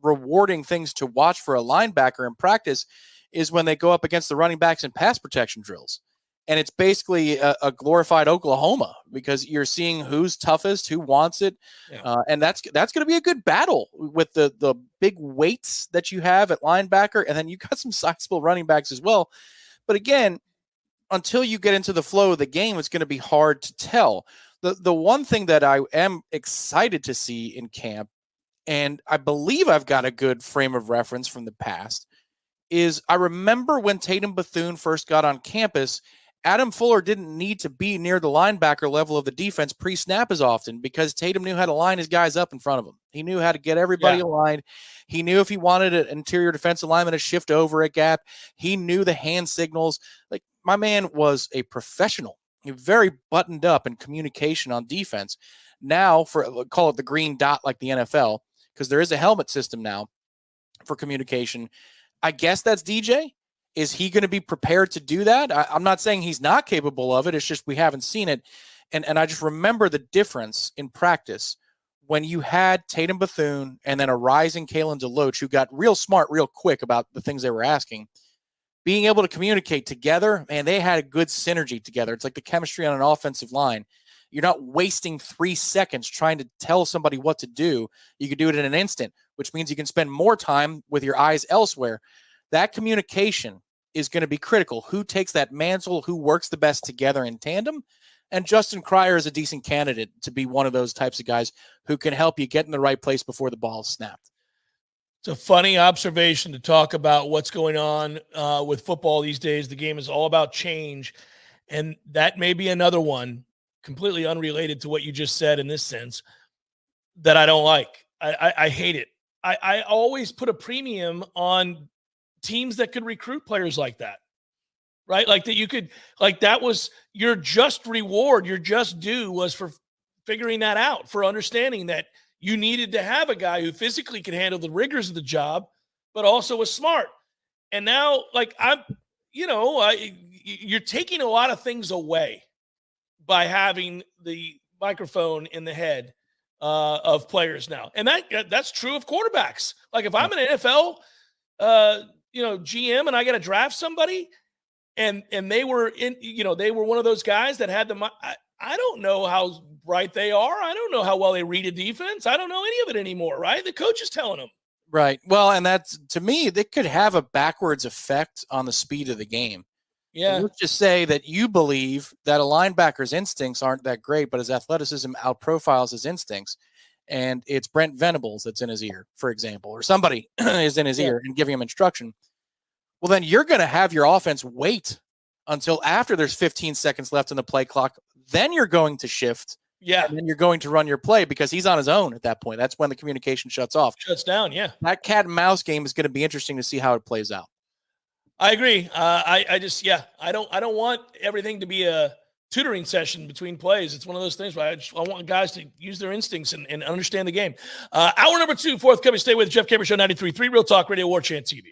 rewarding things to watch for a linebacker in practice is when they go up against the running backs in pass protection drills. And it's basically a glorified Oklahoma, because you're seeing who's toughest, who wants it. Yeah. And that's going to be a good battle with the big weights that you have at linebacker. And then you got some sizable running backs as well. But again, until you get into the flow of the game, it's going to be hard to tell. The one thing that I am excited to see in camp, and I believe I've got a good frame of reference from the past, is I remember when Tatum Bethune first got on campus, Adam Fuller didn't need to be near the linebacker level of the defense pre-snap as often because Tatum knew how to line his guys up in front of him. He knew how to get everybody aligned. He knew if he wanted an interior defensive lineman to shift over a gap. He knew the hand signals. Like, my man was a professional. He was very buttoned up in communication on defense. Now, call it the green dot like the NFL, because there is a helmet system now for communication. I guess that's DJ. Is he going to be prepared to do that? I'm not saying he's not capable of it. It's just we haven't seen it. And I just remember the difference in practice when you had Tatum Bethune and then a rising Kalen DeLoach who got real smart real quick about the things they were asking. Being able to communicate together, man, they had a good synergy together. It's like the chemistry on an offensive line. You're not wasting 3 seconds trying to tell somebody what to do. You can do it in an instant, which means you can spend more time with your eyes elsewhere. That communication is going to be critical. Who takes that mantle? Who works the best together in tandem? And Justin Cryer is a decent candidate to be one of those types of guys who can help you get in the right place before the ball is snapped.
It's a funny observation to talk about what's going on with football these days. The game is all about change. And that may be another one, completely unrelated to what you just said in this sense, that I don't like. I hate it. I always put a premium on teams that could recruit players like that, right? Like that you could, like that was your just reward, your just due was for figuring that out, for understanding that you needed to have a guy who physically could handle the rigors of the job, but also was smart. And now, like you're taking a lot of things away by having the microphone in the head of players now. And that's true of quarterbacks. Like if I'm an NFL, GM and I got to draft somebody and they were they were one of those guys that had I don't know how bright they are. I don't know how well they read a defense. I don't know any of it anymore, right? The coach is telling them.
Right. Well, and that's, to me, that could have a backwards effect on the speed of the game.
Yeah.
Let's just say that you believe that a linebacker's instincts aren't that great, but his athleticism outprofiles his instincts. And it's Brent Venables that's in his ear, for example, or somebody is in his ear and giving him instruction. Well, then you're going to have your offense wait until after there's 15 seconds left in the play clock. Then you're going to shift.
Yeah.
And then you're going to run your play because he's on his own at that point. That's when the communication shuts off.
Shuts down, yeah.
That cat and mouse game is going to be interesting to see how it plays out.
I agree. I don't want everything to be a tutoring session between plays. It's one of those things where I want guys to use their instincts and understand the game. Hour number 2, forthcoming. Stay with Jeff Cameron Show, 93.3 Real Talk Radio, Warchant TV.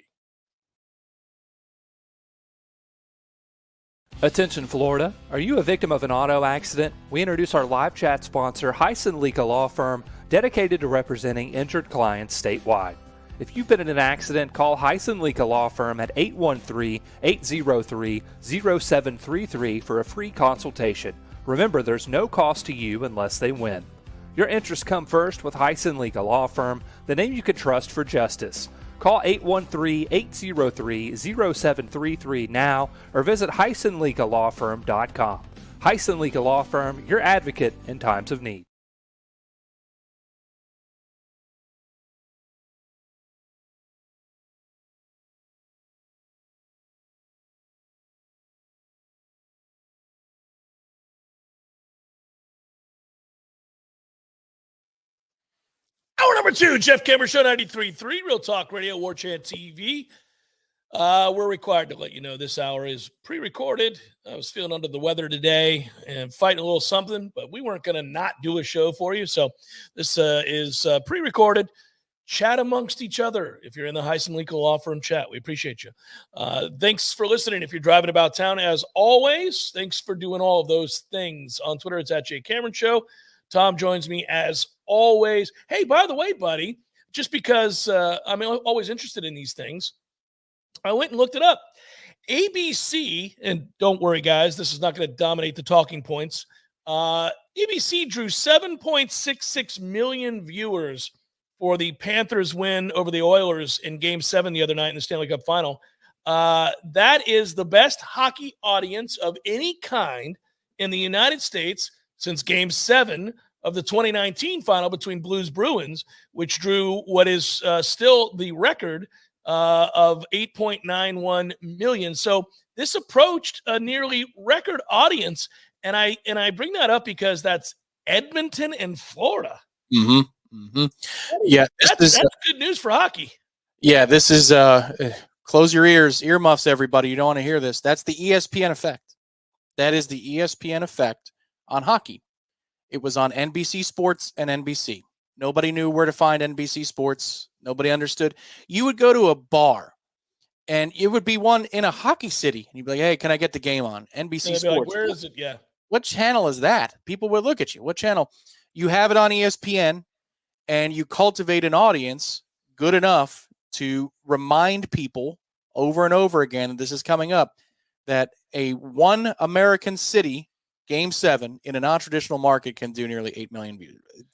Attention, Florida. Are you a victim of an auto accident? We introduce our live chat sponsor, Hyson Leaka Law Firm, dedicated to representing injured clients statewide. If you've been in an accident, call Hyson Leaka Law Firm at 813-803-0733 for a free consultation. Remember, there's no cost to you unless they win. Your interests come first with Hyson Leaka Law Firm, the name you can trust for justice. Call 813-803-0733 now or visit HysonLeakaLawFirm.com. Hyson Leaka Law Firm, your advocate in times of need.
Hour number 2, Jeff Cameron Show, 93.3 Real Talk Radio, Warchant TV. We're required to let you know this hour is pre-recorded. I was feeling under the weather today and fighting a little something, but we weren't going to not do a show for you. So this is pre-recorded. Chat amongst each other if you're in the Hyson Leaka Law Firm chat. We appreciate you. Thanks for listening. If you're driving about town, as always, thanks for doing all of those things. On Twitter, it's at J Cameron Show. Tom joins me as always. Hey, by the way, buddy, just because I'm always interested in these things, I went and looked it up. ABC, and don't worry, guys, this is not going to dominate the talking points. ABC drew 7.66 million viewers for the Panthers win over the Oilers in Game 7 the other night in the Stanley Cup Final. That is the best hockey audience of any kind in the United States since Game 7 of the 2019 final between Blues Bruins, which drew what is still the record of 8.91 million. So this approached a nearly record audience. And I bring that up because that's Edmonton and Florida.
Mm-hmm. Mm-hmm. Yeah,
that's good news for hockey.
Yeah, this is close your earmuffs, everybody. You don't want to hear this. That's the ESPN effect. That is the ESPN effect on hockey. It was on NBC Sports and NBC. Nobody knew where to find NBC Sports. Nobody understood. You would go to a bar, and it would be one in a hockey city. And you'd be like, hey, can I get the game on? NBC Sports.
Like, where is it? Yeah.
What channel is that? People would look at you. What channel? You have it on ESPN, and you cultivate an audience good enough to remind people over and over again, and this is coming up, that a one American city Game 7 in a non-traditional market can do nearly 8 million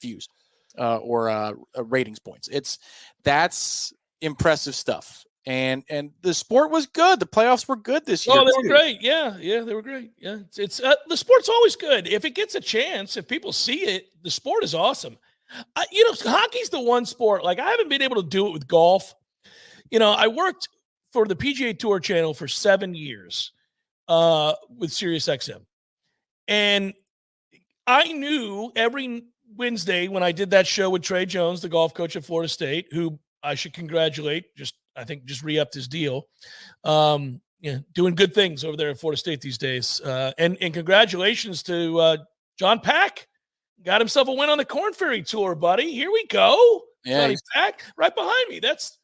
views or ratings points. That's impressive stuff. And the sport was good. The playoffs were good this year.
Oh, they were great. Yeah, they were great. Yeah, it's the sport's always good. If it gets a chance, if people see it, the sport is awesome. Hockey's the one sport. Like, I haven't been able to do it with golf. I worked for the PGA Tour channel for 7 years with SiriusXM. And I knew every Wednesday when I did that show with Trey Jones, the golf coach at Florida State, who I should congratulate, I think just re-upped his deal. Doing good things over there at Florida State these days. And congratulations to John Pack. Got himself a win on the Corn Ferry Tour, buddy. Here we go.
Yeah,
Johnny Pack right behind me. That's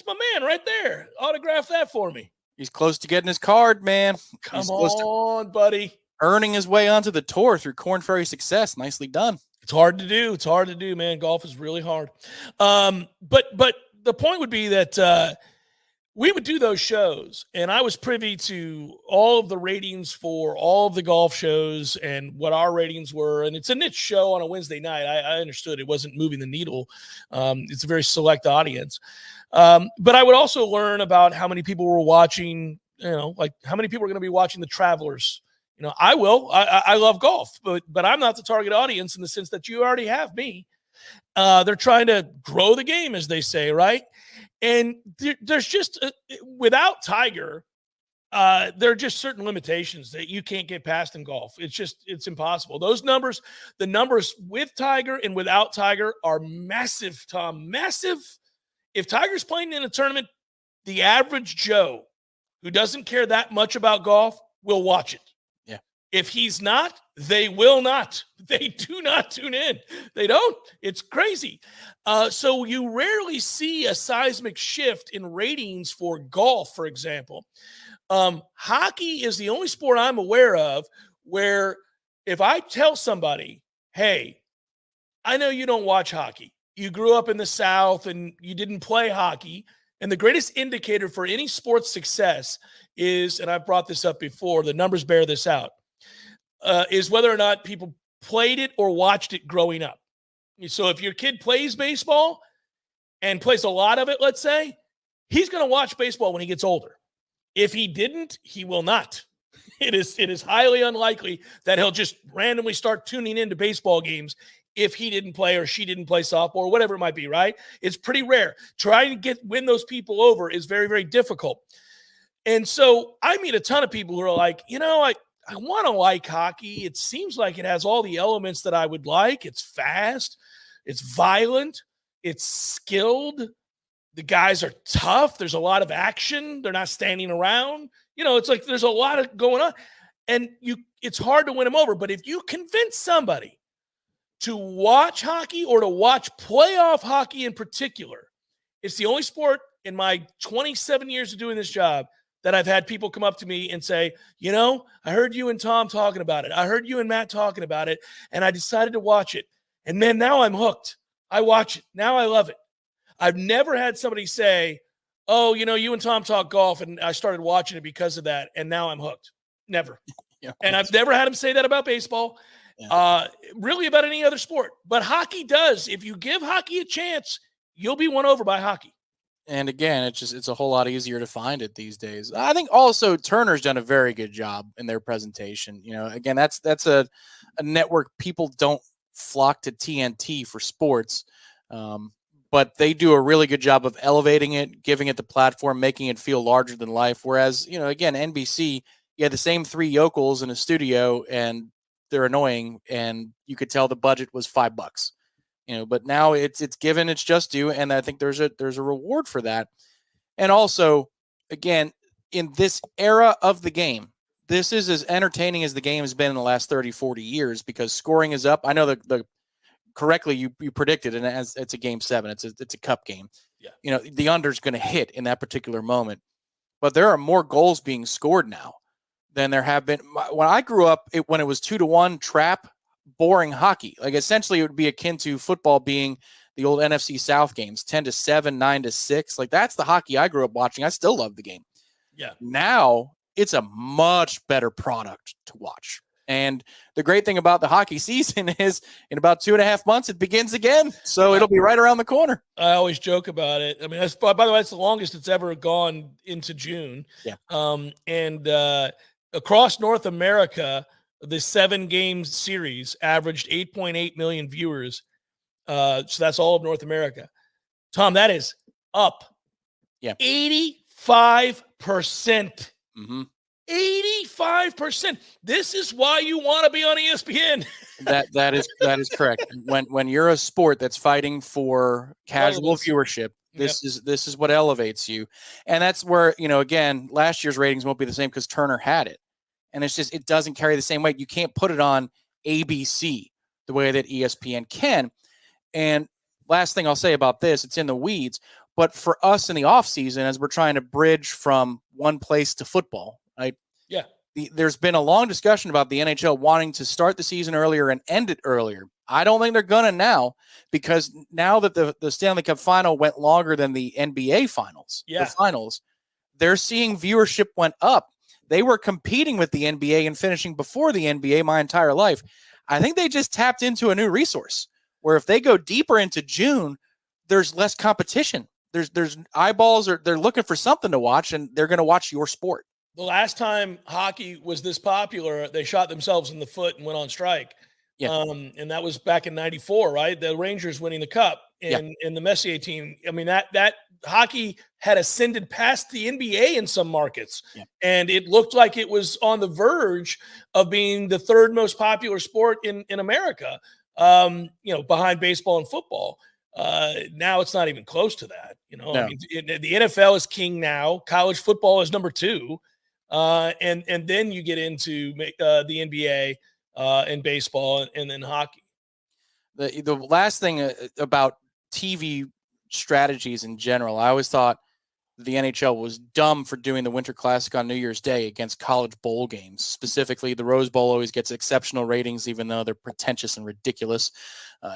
my man right there. Autograph that for me.
He's close to getting his card, man.
Come on, buddy.
Earning his way onto the tour through Corn Ferry success. Nicely done.
It's hard to do, man. Golf is really hard. But the point would be that we would do those shows, and I was privy to all of the ratings for all of the golf shows and what our ratings were. And it's a niche show on a Wednesday night. I understood it wasn't moving the needle. It's a very select audience. But I would also learn about how many people were watching, like how many people are going to be watching the Travelers. I love golf, but I'm not the target audience in the sense that you already have me. They're trying to grow the game, as they say, right? And there's just without Tiger, there are just certain limitations that you can't get past in golf. It's impossible. The numbers with Tiger and without Tiger are massive, Tom, massive. If Tiger's playing in a tournament, the average Joe who doesn't care that much about golf will watch it.
Yeah.
If he's not, they will not. They do not tune in. They don't. It's crazy. So you rarely see a seismic shift in ratings for golf, for example. Hockey is the only sport I'm aware of where if I tell somebody, hey, I know you don't watch hockey. You grew up in the South and you didn't play hockey. And the greatest indicator for any sports success is, and I've brought this up before, the numbers bear this out, is whether or not people played it or watched it growing up. So if your kid plays baseball and plays a lot of it, let's say, he's going to watch baseball when he gets older. If he didn't, he will not. It is highly unlikely that he'll just randomly start tuning into baseball games if he didn't play or she didn't play softball or whatever it might be, right? It's pretty rare. Trying to win those people over is very, very difficult. And so I meet a ton of people who are like, I want to like hockey. It seems like it has all the elements that I would like. It's fast. It's violent. It's skilled. The guys are tough. There's a lot of action. They're not standing around. It's like there's a lot of going on. And it's hard to win them over. But if you convince somebody to watch hockey or to watch playoff hockey in particular, it's the only sport in my 27 years of doing this job that I've had people come up to me and say, I heard you and Tom talking about it. I heard you and Matt talking about it, and I decided to watch it. And man, now I'm hooked. I watch it. Now I love it. I've never had somebody say, oh, you and Tom talk golf, and I started watching it because of that, and now I'm hooked. Never.
Yeah.
And I've never had him say that about baseball, really about any other sport. But hockey does. If you give hockey a chance, you'll be won over by hockey.
And again, it's a whole lot easier to find it these days. I think also Turner's done a very good job in their presentation. Again, that's a network. People don't flock to TNT for sports. But but they do a really good job of elevating it, giving it the platform, making it feel larger than life. Whereas, again, NBC, you had the same three yokels in a studio and they're annoying, and you could tell the budget was $5. But now it's given its just due, and I think there's a reward for that. And also, again, in this era of the game, this is as entertaining as the game has been in the last 30, 40 years because scoring is up. I know the correctly you predicted, and as it's a game 7, it's a cup game.
Yeah.
The under's going to hit in that particular moment, but there are more goals being scored now than there have been. When I grew up, when it was 2-1 trap, boring hockey. Like essentially, it would be akin to football being the old NFC South games, 10-7, 9-6. Like that's the hockey I grew up watching. I still love the game.
Yeah.
Now it's a much better product to watch. And the great thing about the hockey season is in about 2.5 months, it begins again. So it'll be right around the corner.
I always joke about it. I mean, by the way, that's the longest it's ever gone into June.
Yeah.
And across North America, the 7-game series averaged 8.8 million viewers. So that's all of North America. Tom, that is up 85%.
Mm-hmm.
85%. This is why you want to be on ESPN.
That is correct. When you're a sport that's fighting for casual viewership, this is what elevates you. And that's where, again, last year's ratings won't be the same because Turner had it. And it's just, it doesn't carry the same weight. You can't put it on ABC the way that ESPN can. And last thing I'll say about this, it's in the weeds, but for us in the off season, as we're trying to bridge from one place to football, right?
Yeah.
There's been a long discussion about the NHL wanting to start the season earlier and end it earlier. I don't think they're going to now, because now that the Stanley Cup final went longer than the NBA finals, the finals, they're seeing viewership went up. They were competing with the NBA and finishing before the NBA my entire life. I think they just tapped into a new resource where if they go deeper into June, there's less competition. There's eyeballs, or they're looking for something to watch, and they're going to watch your sport.
The last time hockey was this popular, they shot themselves in the foot and went on strike.
Yeah.
And that was back in '94, right? The Rangers winning the cup and the Messier team. I mean, that hockey had ascended past the NBA in some markets.
Yeah.
And it looked like it was on the verge of being the third most popular sport in America, behind baseball and football. Now it's not even close to that.
No.
I mean, the NFL is king now. College football is number 2. And then you get into the NBA and baseball and then hockey.
The last thing about TV strategies in general, I always thought the NHL was dumb for doing the Winter Classic on New Year's Day against college bowl games. Specifically, the Rose Bowl always gets exceptional ratings, even though they're pretentious and ridiculous.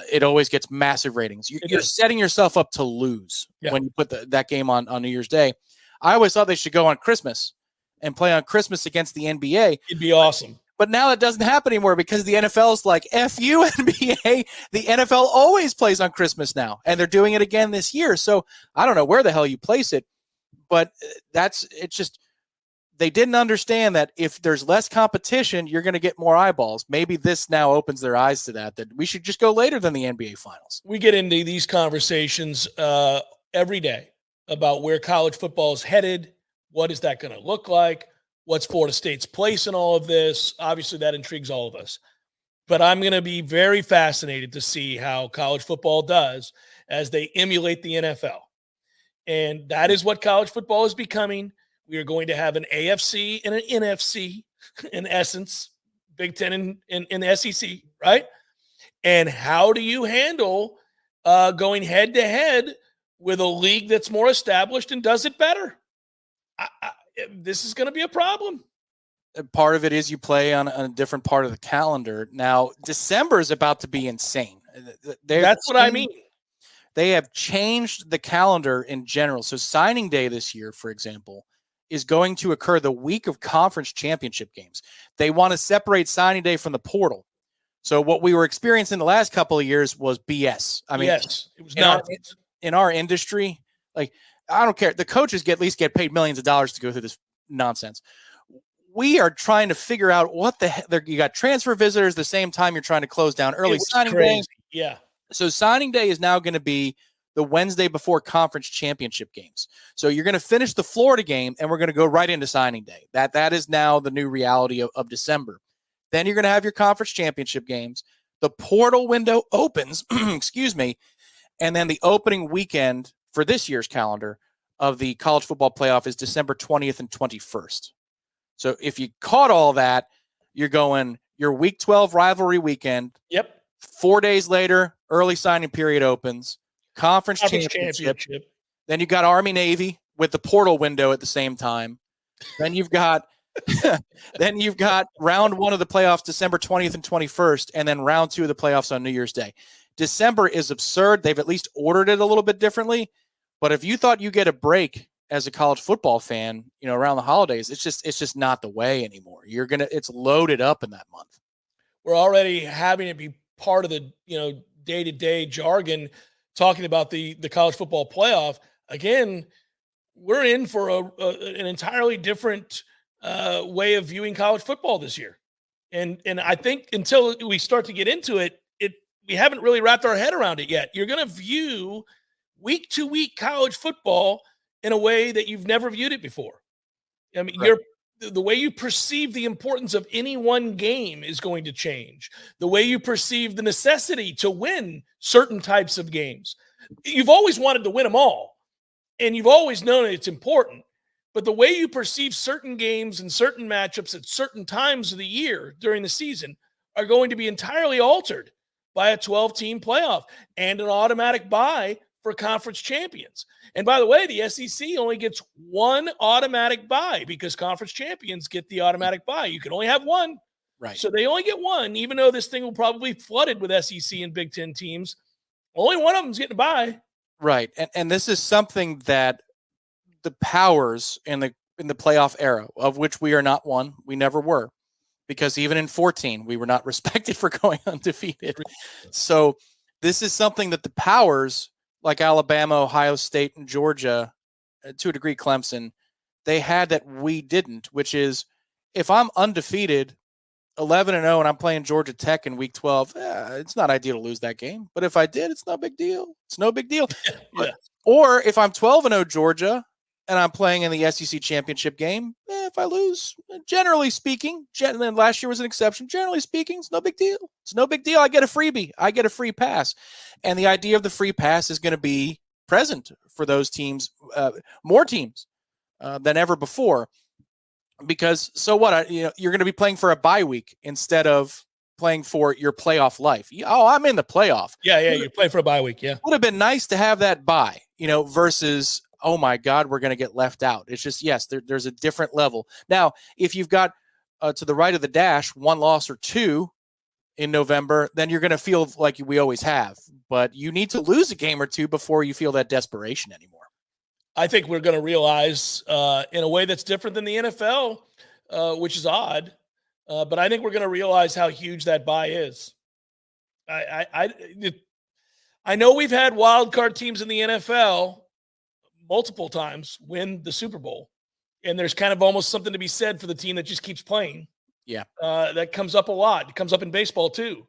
It always gets massive ratings. You're setting yourself up to lose when you put that game on New Year's Day. I always thought they should go on Christmas and play on Christmas against the NBA.
It'd be awesome.
But now that doesn't happen anymore because the NFL is like, F you, NBA. The NFL always plays on Christmas now, and they're doing it again this year. So I don't know where the hell you place it, but it's just they didn't understand that if there's less competition, you're going to get more eyeballs. Maybe this now opens their eyes to that we should just go later than the NBA Finals.
We get into these conversations every day about where college football is headed. What is that going to look like? What's Florida State's place in all of this? Obviously, that intrigues all of us. But I'm going to be very fascinated to see how college football does as they emulate the NFL. And that is what college football is becoming. We are going to have an AFC and an NFC, in essence, Big Ten and the SEC, right? And how do you handle going head-to-head with a league that's more established and does it better? This is going to be a problem.
Part of it is you play on a different part of the calendar. Now, December is about to be insane.
That's what I mean.
They have changed the calendar in general. So signing day this year, for example, is going to occur the week of conference championship games. They want to separate signing day from the portal. So what we were experiencing the last couple of years was BS. I mean,
yes, it was not
in our industry. Like, I don't care. The coaches at least get paid millions of dollars to go through this nonsense. We are trying to figure out what the heck. You got transfer visitors the same time you're trying to close down early signing day.
Yeah.
So signing day is now going to be the Wednesday before conference championship games. So you're going to finish the Florida game, and we're going to go right into signing day. That is now the new reality of December. Then you're going to have your conference championship games. The portal window opens, excuse me, and then the opening weekend for this year's calendar of the college football playoff is December 20th and 21st. So if you caught all that, you're going your week 12 rivalry weekend.
Yep.
4 days later, early signing period opens, conference championship. Then you got Army Navy with the portal window at the same time. Then you've got round 1 of the playoffs December 20th and 21st, and then round 2 of the playoffs on New Year's Day. December is absurd. They've at least ordered it a little bit differently. But if you thought you get a break as a college football fan, around the holidays, it's just not the way anymore. It's loaded up in that month.
We're already having it be part of the, day-to-day jargon, talking about the college football playoff. Again, we're in for an entirely different way of viewing college football this year. And I think until we start to get into it, we haven't really wrapped our head around it yet. You're going to view week-to-week college football in a way that you've never viewed it before. I mean,
right.
The way you perceive the importance of any one game is going to change. The way you perceive the necessity to win certain types of games. You've always wanted to win them all, and you've always known it's important. But the way you perceive certain games and certain matchups at certain times of the year during the season are going to be entirely altered by a 12-team playoff and an automatic bye for conference champions. And by the way, the SEC only gets one automatic bye because conference champions get the automatic bye. You can only have one.
Right.
So they only get one, even though this thing will probably be flooded with SEC and Big Ten teams. Only one of them's getting a bye.
Right. And this is something that the powers in the playoff era, of which we are not one, we never were, because even in 2014, we were not respected for going undefeated. So this is something that the powers, like Alabama, Ohio State, and Georgia, to a degree Clemson, they had that we didn't, which is if I'm undefeated, 11-0, and I'm playing Georgia Tech in week 12, it's not ideal to lose that game. But if I did, it's no big deal. It's no big deal.
Yeah.
Or if I'm 12-0 Georgia and I'm playing in the SEC championship game, if I lose, generally speaking, and last year was an exception, generally speaking, it's no big deal. It's no big deal. I get a freebie. I get a free pass. And the idea of the free pass is going to be present for those teams, more teams than ever before. Because so what? You're going to be playing for a bye week instead of playing for your playoff life. I'm in the playoff.
Yeah, you play for a bye week. Yeah,
would have been nice to have that bye. Versus, oh my God, we're going to get left out. It's just, yes, there's a different level. Now, if you've got to the right of the dash, 1 loss or 2 in November, then you're going to feel like we always have. But you need to lose a game or 2 before you feel that desperation anymore.
I think we're going to realize in a way that's different than the NFL, which is odd. But I think we're going to realize how huge that bye is. I know we've had wild card teams in the NFL multiple times win the Super Bowl, and there's kind of almost something to be said for the team that just keeps playing.
Yeah,
that comes up a lot. It comes up in baseball too.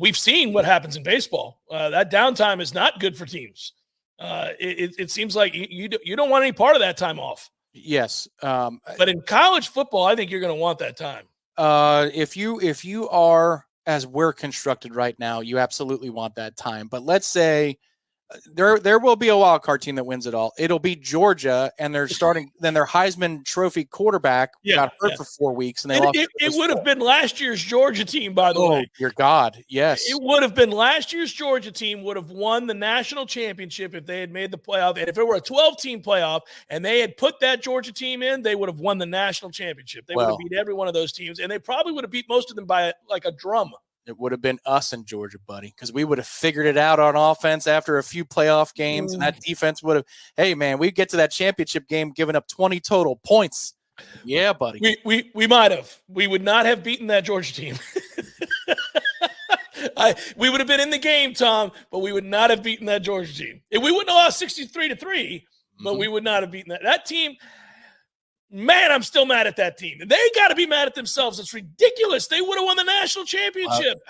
We've seen what happens in baseball. That downtime is not good for teams. It seems like you don't want any part of that time off.
Yes,
but in college football, I think you're going to want that time.
If you are as we're constructed right now, you absolutely want that time. But let's say there will be a wild card team that wins it all. It'll be Georgia, and they're starting. Then their Heisman Trophy quarterback got hurt for 4 weeks, and they lost.
It would have been last year's Georgia team, by the way.
Dear God, yes,
it would have been last year's Georgia team would have won the national championship if they had made the playoff. And if it were a 12-team playoff and they had put that Georgia team in, they would have won the national championship. They would have beat every one of those teams, and they probably would have beat most of them by like a drum.
It would have been us in Georgia, buddy, because we would have figured it out on offense after a few playoff games, and that defense would have, hey, man, we get to that championship game giving up 20 total points. Yeah, buddy.
We might have. We would not have beaten that Georgia team. We would have been in the game, Tom, but we would not have beaten that Georgia team. We wouldn't have lost 63-3, but we would not have beaten that team. Man, I'm still mad at that team. They got to be mad at themselves. It's ridiculous. They would have won the national championship.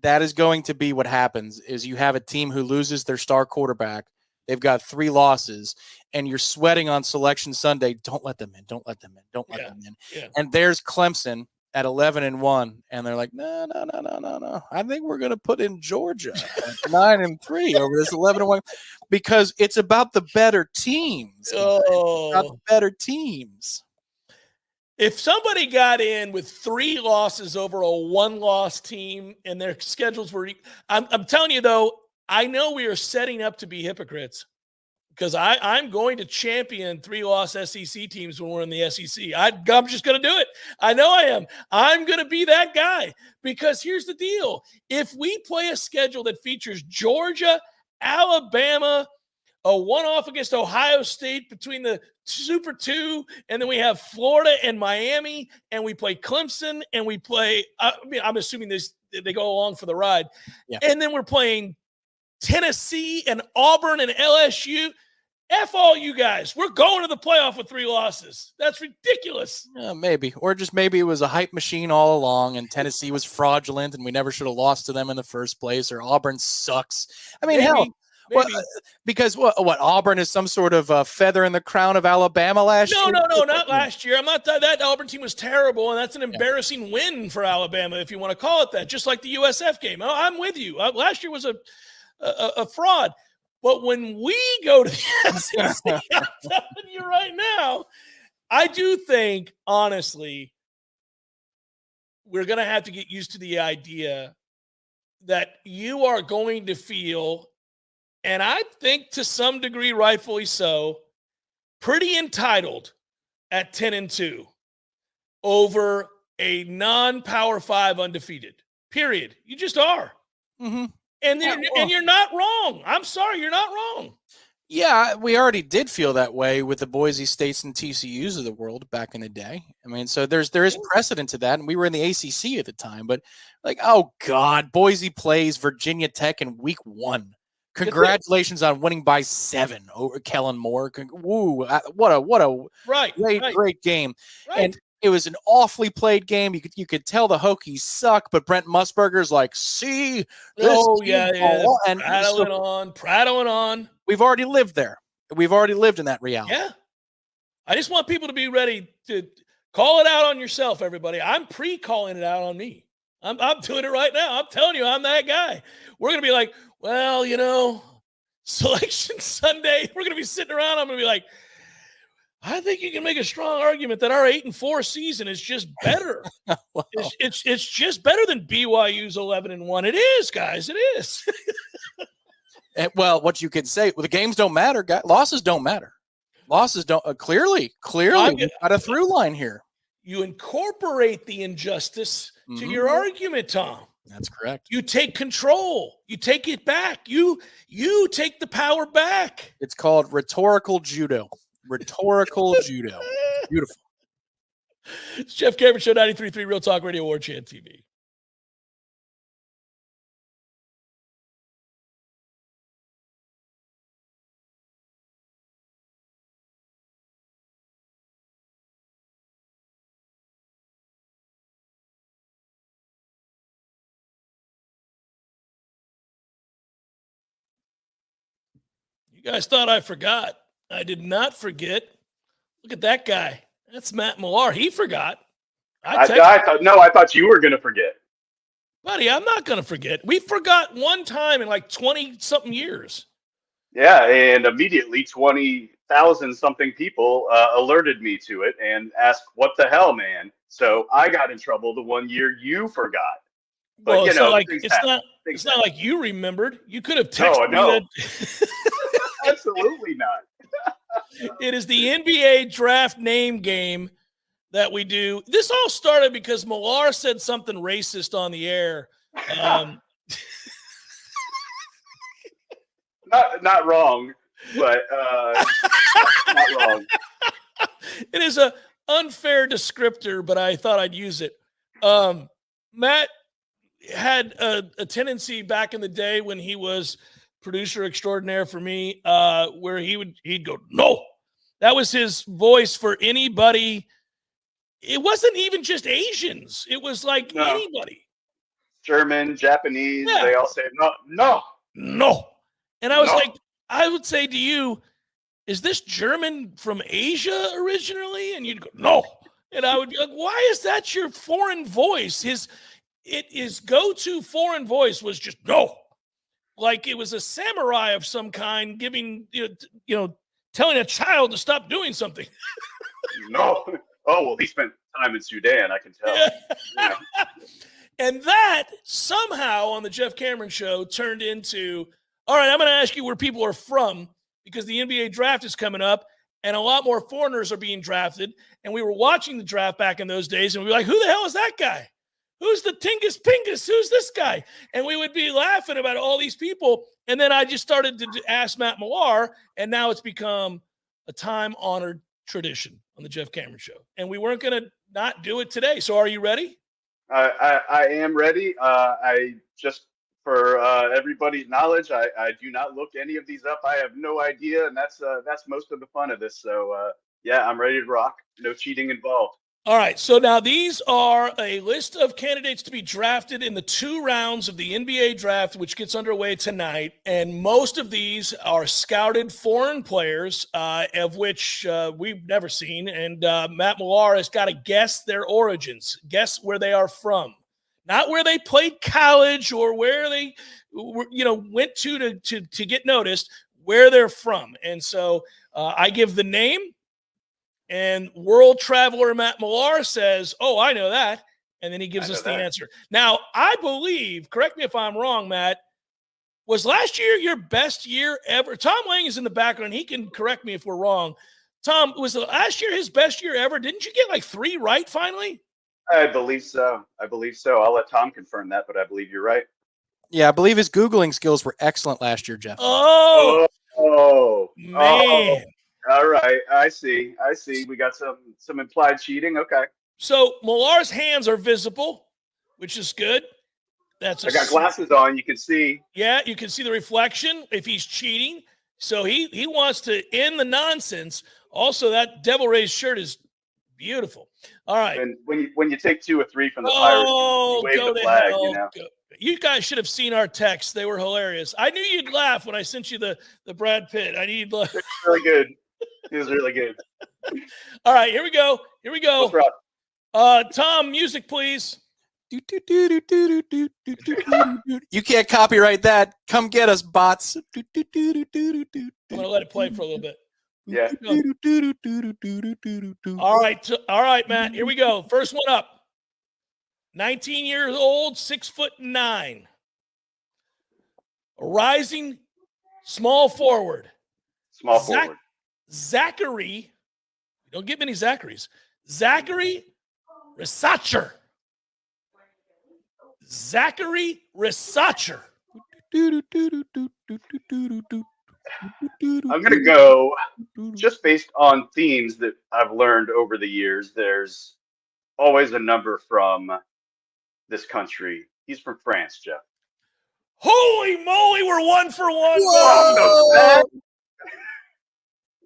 that is going to be what happens. Is you have a team who loses their star quarterback. They've got 3 losses, and you're sweating on Selection Sunday. Don't let them in. Don't let them in. Don't let them in.
Yeah.
And there's Clemson at 11-1, and they're like, no. I think we're going to put in Georgia at 9-3 over this 11-1 because it's about the better teams.
Oh.
It's about the better teams.
If somebody got in with 3 losses over a 1-loss team and their schedules were, I'm telling you though, I know we are setting up to be hypocrites because I'm going to champion 3-loss SEC teams when we're in the SEC. I'm just going to do it. I know I am. I'm going to be that guy because here's the deal. If we play a schedule that features Georgia, Alabama, a one-off against Ohio State between the Super 2, and then we have Florida and Miami, and we play Clemson, and we play I'm assuming they go along for the ride.
Yeah.
And then we're playing Tennessee and Auburn and LSU. F all you guys. We're going to the playoff with 3 losses. That's ridiculous.
Maybe. Or just maybe it was a hype machine all along and Tennessee was fraudulent and we never should have lost to them in the first place, or Auburn sucks. I mean, hell. Well, because what Auburn is some sort of feather in the crown of Alabama last year?
No, not last year. I'm not that Auburn team was terrible, and that's an embarrassing win for Alabama, if you want to call it that. Just like the USF game. I'm with you. Last year was a fraud, but when we go to the SEC, I'm telling you right now, I do think honestly we're going to have to get used to the idea that you are going to feel. And I think to some degree, rightfully so, pretty entitled at 10-2 over a non-Power 5 undefeated. Period. You just are.
Mm-hmm.
And you're not wrong. I'm sorry, you're not wrong.
Yeah, we already did feel that way with the Boise States and TCUs of the world back in the day. I mean, so there is precedent to that, and we were in the ACC at the time. But like, oh God, Boise plays Virginia Tech in week 1. Congratulations on winning by 7 over Kellen Moore. Woo! What a great game.
Right.
And it was an awfully played game. You could tell the Hokies suck, but Brent Musburger's like, see,
and prattling on.
We've already lived there. We've already lived in that reality.
Yeah. I just want people to be ready to call it out on yourself, everybody. I'm pre-calling it out on me. I'm doing it right now. I'm telling you, I'm that guy. We're going to be like, well, Selection Sunday, we're going to be sitting around. I'm going to be like, I think you can make a strong argument that our 8-4 season is just better.
Wow.
It's just better than BYU's 11-1. It is, guys. It is.
Well, what you could say, the games don't matter. Losses don't matter. Losses don't. Clearly, we've got a through line here.
You incorporate the injustice to your argument, Tom.
That's correct.
You take control. You take it back. You take the power back.
It's called rhetorical judo. Rhetorical judo. Beautiful.
It's Jeff Cameron Show, 93.3 Real Talk Radio, Warchant TV. You guys thought I forgot. I did not forget. Look at that guy. That's Matt Millar. He forgot.
I thought you were going to forget.
Buddy, I'm not going to forget. We forgot one time in like 20-something years.
Yeah, and immediately 20,000-something people alerted me to it and asked, what the hell, man? So I got in trouble the one year you forgot. But,
well, it's not like you remembered. You could have texted me that.
Absolutely not.
It is the NBA draft name game that we do. This all started because Millar said something racist on the air.
Not wrong, but not wrong.
It is an unfair descriptor, but I thought I'd use it. Matt had a tendency back in the day when he was producer extraordinaire for me, where he'd go, no. That was his voice for anybody. It wasn't even just Asians. It was like anybody.
German, Japanese,
Yeah.
they all say no.
And I was
No.
like, I would say to you, is this German from Asia originally? And you'd go, no. And I would be like, why is that your foreign voice? His go-to foreign voice was just no. Like it was a samurai of some kind giving, telling a child to stop doing something.
No. Oh, well, he spent time in Sudan, I can tell. Yeah.
And that somehow on the Jeff Cameron show turned into, all right, I'm going to ask you where people are from because the NBA draft is coming up and a lot more foreigners are being drafted. And we were watching the draft back in those days and we were like, who the hell is that guy? Who's the Tingus Pingus? Who's this guy? And we would be laughing about all these people. And then I just started to ask Matt Millar, and now it's become a time-honored tradition on the Jeff Cameron show. And we weren't going to not do it today. So are you ready?
I am ready. I just, for everybody's knowledge, I do not look any of these up. I have no idea, and that's most of the fun of this. So yeah, I'm ready to rock. No cheating involved.
All right. So now these are a list of candidates to be drafted in the 2 rounds of the NBA draft, which gets underway tonight. And most of these are scouted foreign players, of which we've never seen. And Matt Millar has got to guess their origins, guess where they are from, not where they played college or where they, went to get noticed, where they're from. And so I give the name. And world traveler Matt Millar says, oh, I know that. And then he gives us the answer. Now, I believe, correct me if I'm wrong, Matt, was last year your best year ever? Tom Lang is in the background. He can correct me if we're wrong. Tom, was last year his best year ever? Didn't you get like 3 right finally?
I believe so. I'll let Tom confirm that, but I believe you're right.
Yeah, I believe his Googling skills were excellent last year, Jeff.
Oh, man.
Oh. All right, I see. We got some implied cheating. Okay.
So Millar's hands are visible, which is good. I
got glasses on. You can see.
Yeah, you can see the reflection if he's cheating. So he wants to end the nonsense. Also, that Devil Rays shirt is beautiful. All right.
And when you take 2 or 3 from the Pirates, you wave
go
the
to
flag.
hell. You guys should have seen our texts. They were hilarious. I knew you'd laugh when I sent you the Brad Pitt. I knew you'd laugh.
It's really good. It was really good.
All right, here we go.
Let's rock.
Tom, music, please.
You can't copyright that. Come get us, bots.
I'm going to let it play for a little bit.
Yeah.
All right, Matt. Here we go. First one up. 19 years old, 6'9". A rising small forward.
Forward.
Zachary. We don't get many Zacharys. Zachary Risacher.
I'm going to go just based on themes that I've learned over the years. There's always a number from this country. He's from France, Jeff.
Holy moly, we're 1 for 1.
Whoa!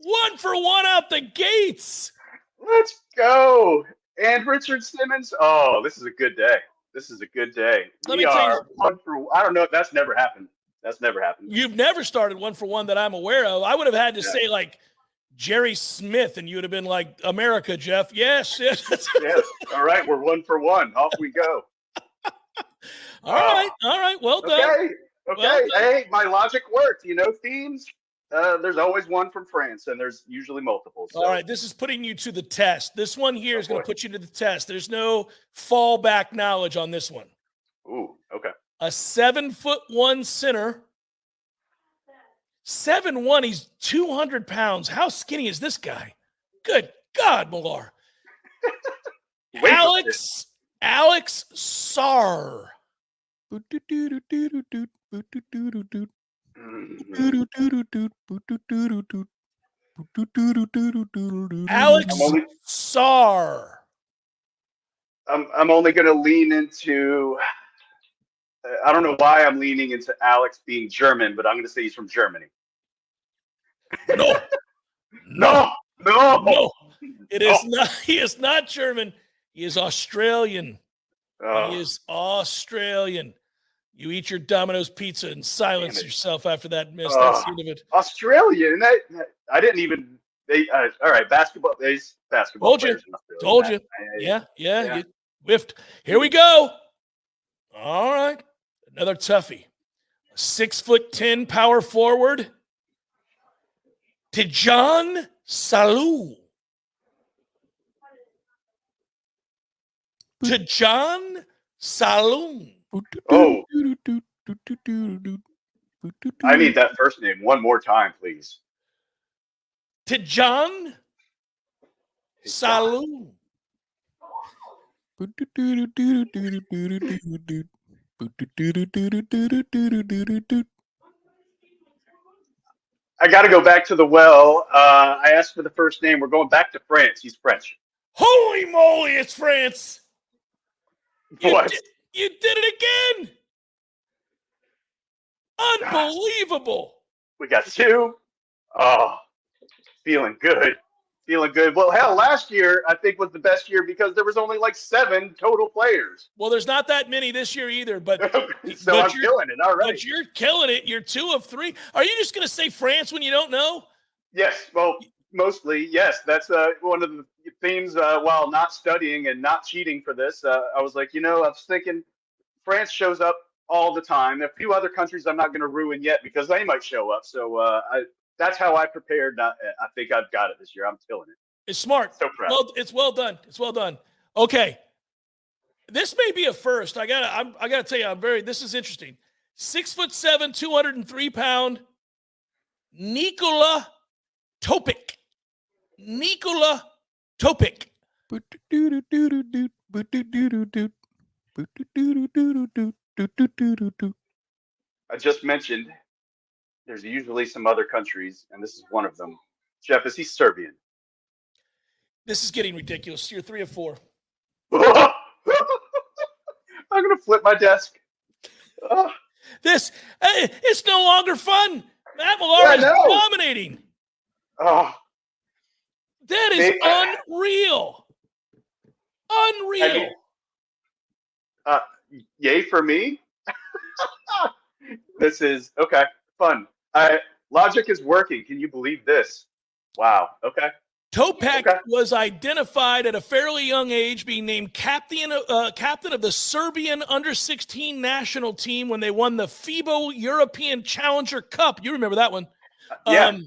1 for 1 out the gates.
Let's go. And Richard Simmons. Oh, this is a good day.
Let me tell you,
1 for. I don't know. That's never happened.
You've never started 1 for 1 that I'm aware of. I would have had to say like Jerry Smith, and you would have been like, America, Jeff. Yes.
Yes. All right. We're 1 for 1. Off we go.
All right. Well done.
Okay.
Well done.
Hey, my logic worked. Themes. There's always one from France, and there's usually multiple. So.
All right, this is putting you to the test. This one here is going to put you to the test. There's no fallback knowledge on this one.
Ooh, okay.
A 7'1" center. 7'1", he's 200 pounds. How skinny is this guy? Good God, Millar. Alex Sarr. Alex Sarr.
I'm only going to lean into. I don't know why I'm leaning into Alex being German, but I'm going to say he's from Germany.
No. It is not. He is not German. He is Australian.
Oh,
He is Australian. You eat your Domino's pizza and silence yourself after that miss. That's the end of it.
Australian. I didn't even. All right, basketball. There's basketball
Told you.
players in Australia.
Told you. Yeah. You whiffed. Here we go. All right. Another toughie. 6'10" power forward. Tijan Salou. Tijan Salou.
Oh, I need that first name one more time, please.
Tijan Salou.
I got to go back to the well. I asked for the first name. We're going back to France. He's French.
Holy moly, it's France.
What?
You did it again. Unbelievable.
We got 2. Oh, feeling good. Feeling good. Well, hell, last year I think was the best year because there was only like 7 total players.
Well, there's not that many this year either, but
So I'm killing it. All right.
But you're killing it. You're 2 of 3. Are you just going to say France when you don't know?
Yes. Well, mostly, yes. That's one of the themes while not studying and not cheating for this. I was like, I was thinking France shows up all the time. There are a few other countries I'm not going to ruin yet because they might show up. So that's how I prepared. I think I've got it this year. I'm killing it.
It's smart.
So proud.
Well, it's well done. It's well done. Okay. This may be a first. I gotta tell you, this is interesting. 6'7", 203 pound, Nikola Topic. Nikola Topic.
I just mentioned there's usually some other countries, and this is one of them. Jeff, is he Serbian?
This is getting ridiculous. You're 3 of 4.
I'm gonna flip my desk.
It's no longer fun. Matt Millar is dominating.
Oh,
that is unreal. Unreal.
Yay for me. This is okay. Fun. Logic is working. Can you believe this? Wow. Okay.
Topak was identified at a fairly young age, being named captain of the Serbian under-16 national team when they won the FIBA European Challenger Cup. You remember that one?
Yeah.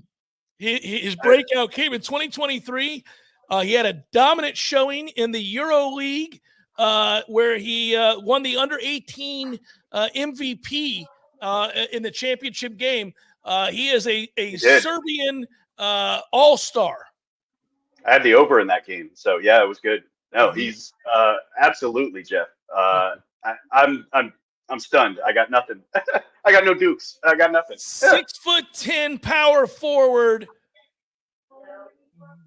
His breakout came in 2023. He had a dominant showing in the Euro League, where he won the under-18 MVP in the championship game. He is a Serbian all-star.
I had the over in that game, so yeah, it was good. No, he's absolutely Jeff. I'm stunned. I got nothing. I got no dukes. I got nothing.
6'10" power forward,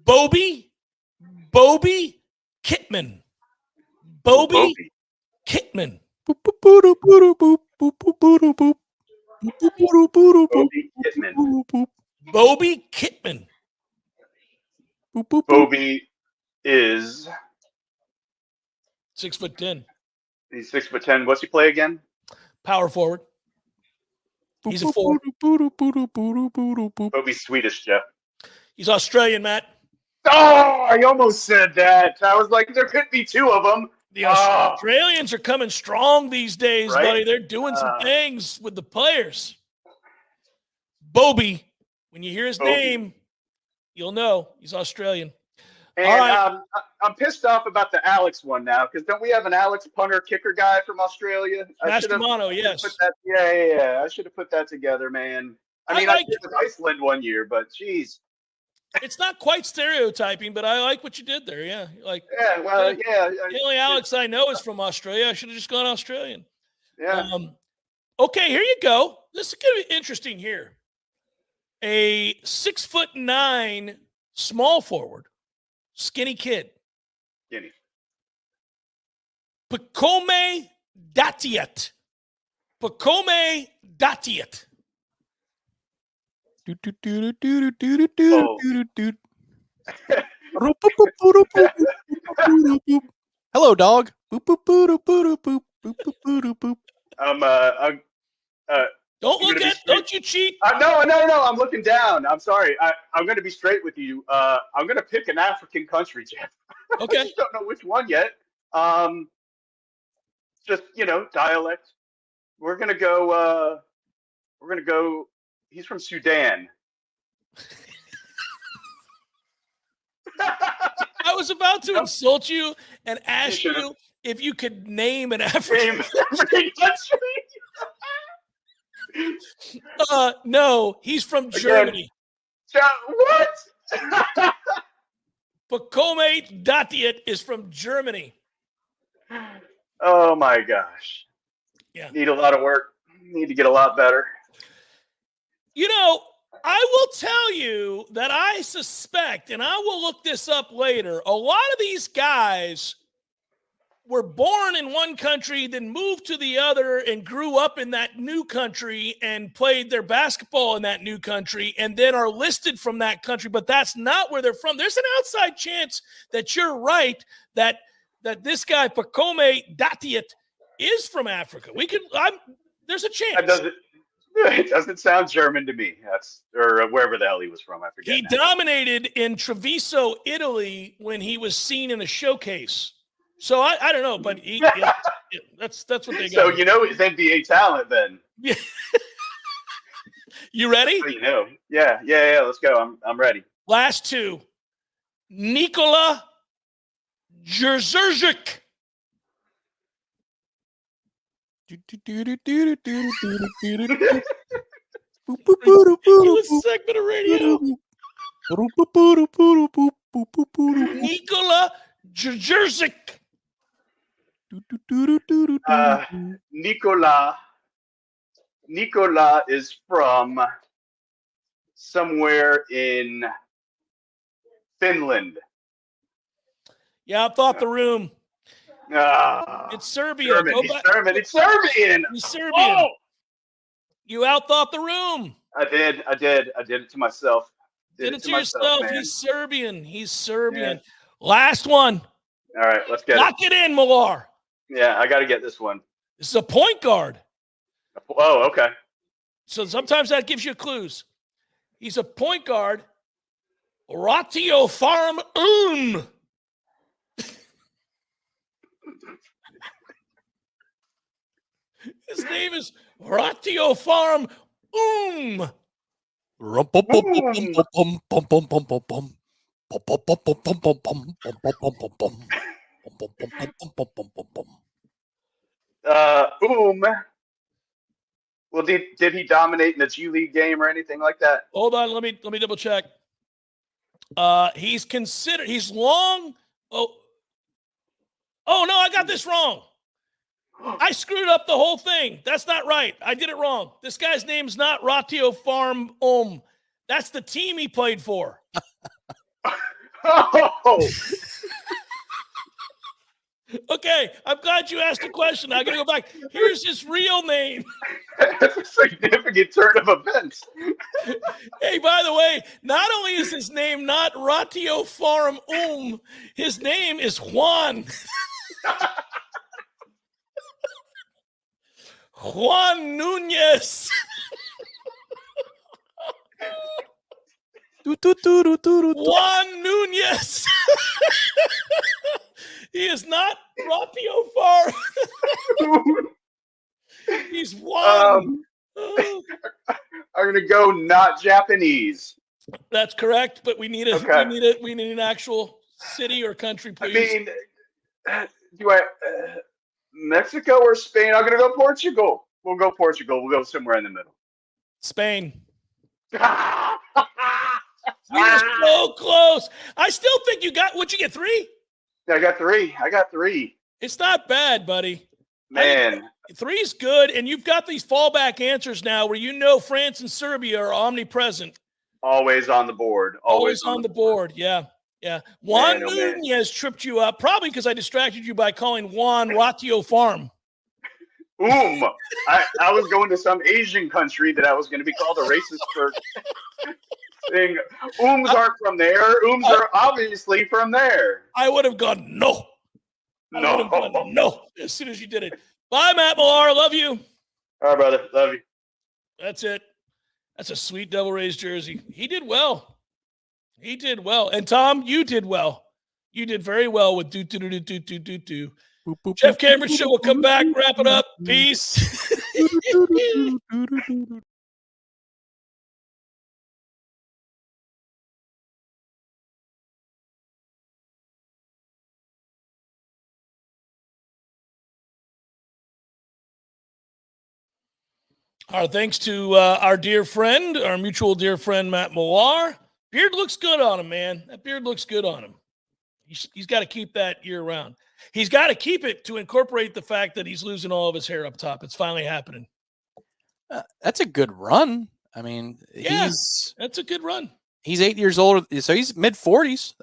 Bobby Kittman. Bobby Kittman.
Bobby Kittman.
Bobby Kittman.
Bobby is
6'10".
He's 6'10". What's he play again?
Power forward. He's a 4.
Bobby's Swedish, Jeff.
He's Australian, Matt.
Oh, I almost said that. I was like, there could be 2 of them.
The Australians are coming strong these days,
right?
buddy. They're doing some things with the players. Bobby, when you hear his name, you'll know he's Australian.
And
all right.
I'm pissed off about the Alex one now because don't we have an Alex punter kicker guy from Australia?
Mastamano, yes.
Yeah. I should have put that together, man. I mean, I did with Iceland one year, but geez.
It's not quite stereotyping, but I like what you did there. Yeah,
The
only Alex I know is from Australia. I should have just gone Australian.
Yeah.
Okay, here you go. This is going to be interesting here. A 6'9" small forward, skinny kid.
Skinny.
Pacome Datiet. Pacome Datiet.
Hello, dog. Boop boop boop boop boop boop boop boop boop.
Don't
I'm
look
gonna be
at.
straight.
Don't you cheat.
No. I'm looking down. I'm sorry. I'm going to be straight with you. I'm going to pick an African country, Jeff. I
Okay.
just don't know which one yet. Just dialect. We're gonna go. He's from Sudan.
I was about to insult you and ask you if you could name an African.
African country.
No, he's from Germany.
What?
Pacome Datiet is from Germany.
Oh my gosh.
Yeah.
Need a lot of work. Need to get a lot better.
I will tell you that I suspect, and I will look this up later, a lot of these guys were born in one country, then moved to the other and grew up in that new country and played their basketball in that new country and then are listed from that country, but that's not where they're from. There's an outside chance that you're right, that this guy, Pacome Datiet, is from Africa. There's a chance.
It doesn't sound German to me. Or wherever the hell he was from. I forget.
He dominated in Treviso, Italy, when he was seen in a showcase. So I don't know, but that's what they got.
So he's NBA talent then.
Yeah. You ready?
Yeah. Let's go. I'm ready.
Last two. Nikola Jerzerzik. Segment of radio. Nikola Jerzerzik.
Nikola is from somewhere in Finland.
Yeah, outthought the room. It's Serbia.
German. It's Serbian.
He's Serbian. Oh! You outthought the room.
I did it to myself.
Did it to yourself. Man. He's Serbian. Yeah. Last one.
All right, let's get
Lock it in, Millar.
Yeah, I got to get this one.
This is a point guard.
Oh, okay.
So sometimes that gives you clues. He's a point guard. Ratio Farm His name is Ratio Farm
Well, did he dominate in the G League game or anything like that?
Hold on, let me double check. He's long. Oh no, I got this wrong. I screwed up the whole thing. That's not right. I did it wrong. This guy's name's not Ratio Farm That's the team he played for.
Oh.
Okay, I'm glad you asked a question. I got to go back. Here's his real name.
That's a significant turn of events.
Hey, by the way, not only is his name not Ratio Farm his name is Juan. Juan Nunez. Juan Nunez. He is not Ratio Farm. He's Juan.
I'm gonna go not Japanese.
That's correct, but we need an actual city or country, please.
I mean, Mexico or Spain? I'm gonna go Portugal. We'll go Portugal. We'll go somewhere in the middle.
Spain. You were so close. I still think you got. What'd you get? 3?
I got 3.
It's not bad, buddy.
Man,
3's good, and you've got these fallback answers now where France and Serbia are omnipresent.
Always on the board.
Always on the board. Yeah. Juan Nunez tripped you up, probably because I distracted you by calling Juan Ratio Farm.
I was going to some Asian country that I was going to be called a racist for saying aren't from there. Are obviously from there.
I would have gone, no.
No.
No, as soon as you did it. Bye, Matt Millar. Love you.
All right, brother. Love you.
That's it. That's a sweet Devil Rays jersey. He did well. He did well. And Tom, you did well. You did very well with do. Jeff Cameron Show will come back, wrap it up. Peace. Our thanks to our dear friend, our mutual dear friend, Matt Millar. Beard looks good on him, man. That beard looks good on him. He's got to keep that year round. He's got to keep it to incorporate the fact that he's losing all of his hair up top. It's finally happening.
That's a good run. I mean,
that's a good run.
He's 8 years old, so he's mid-40s.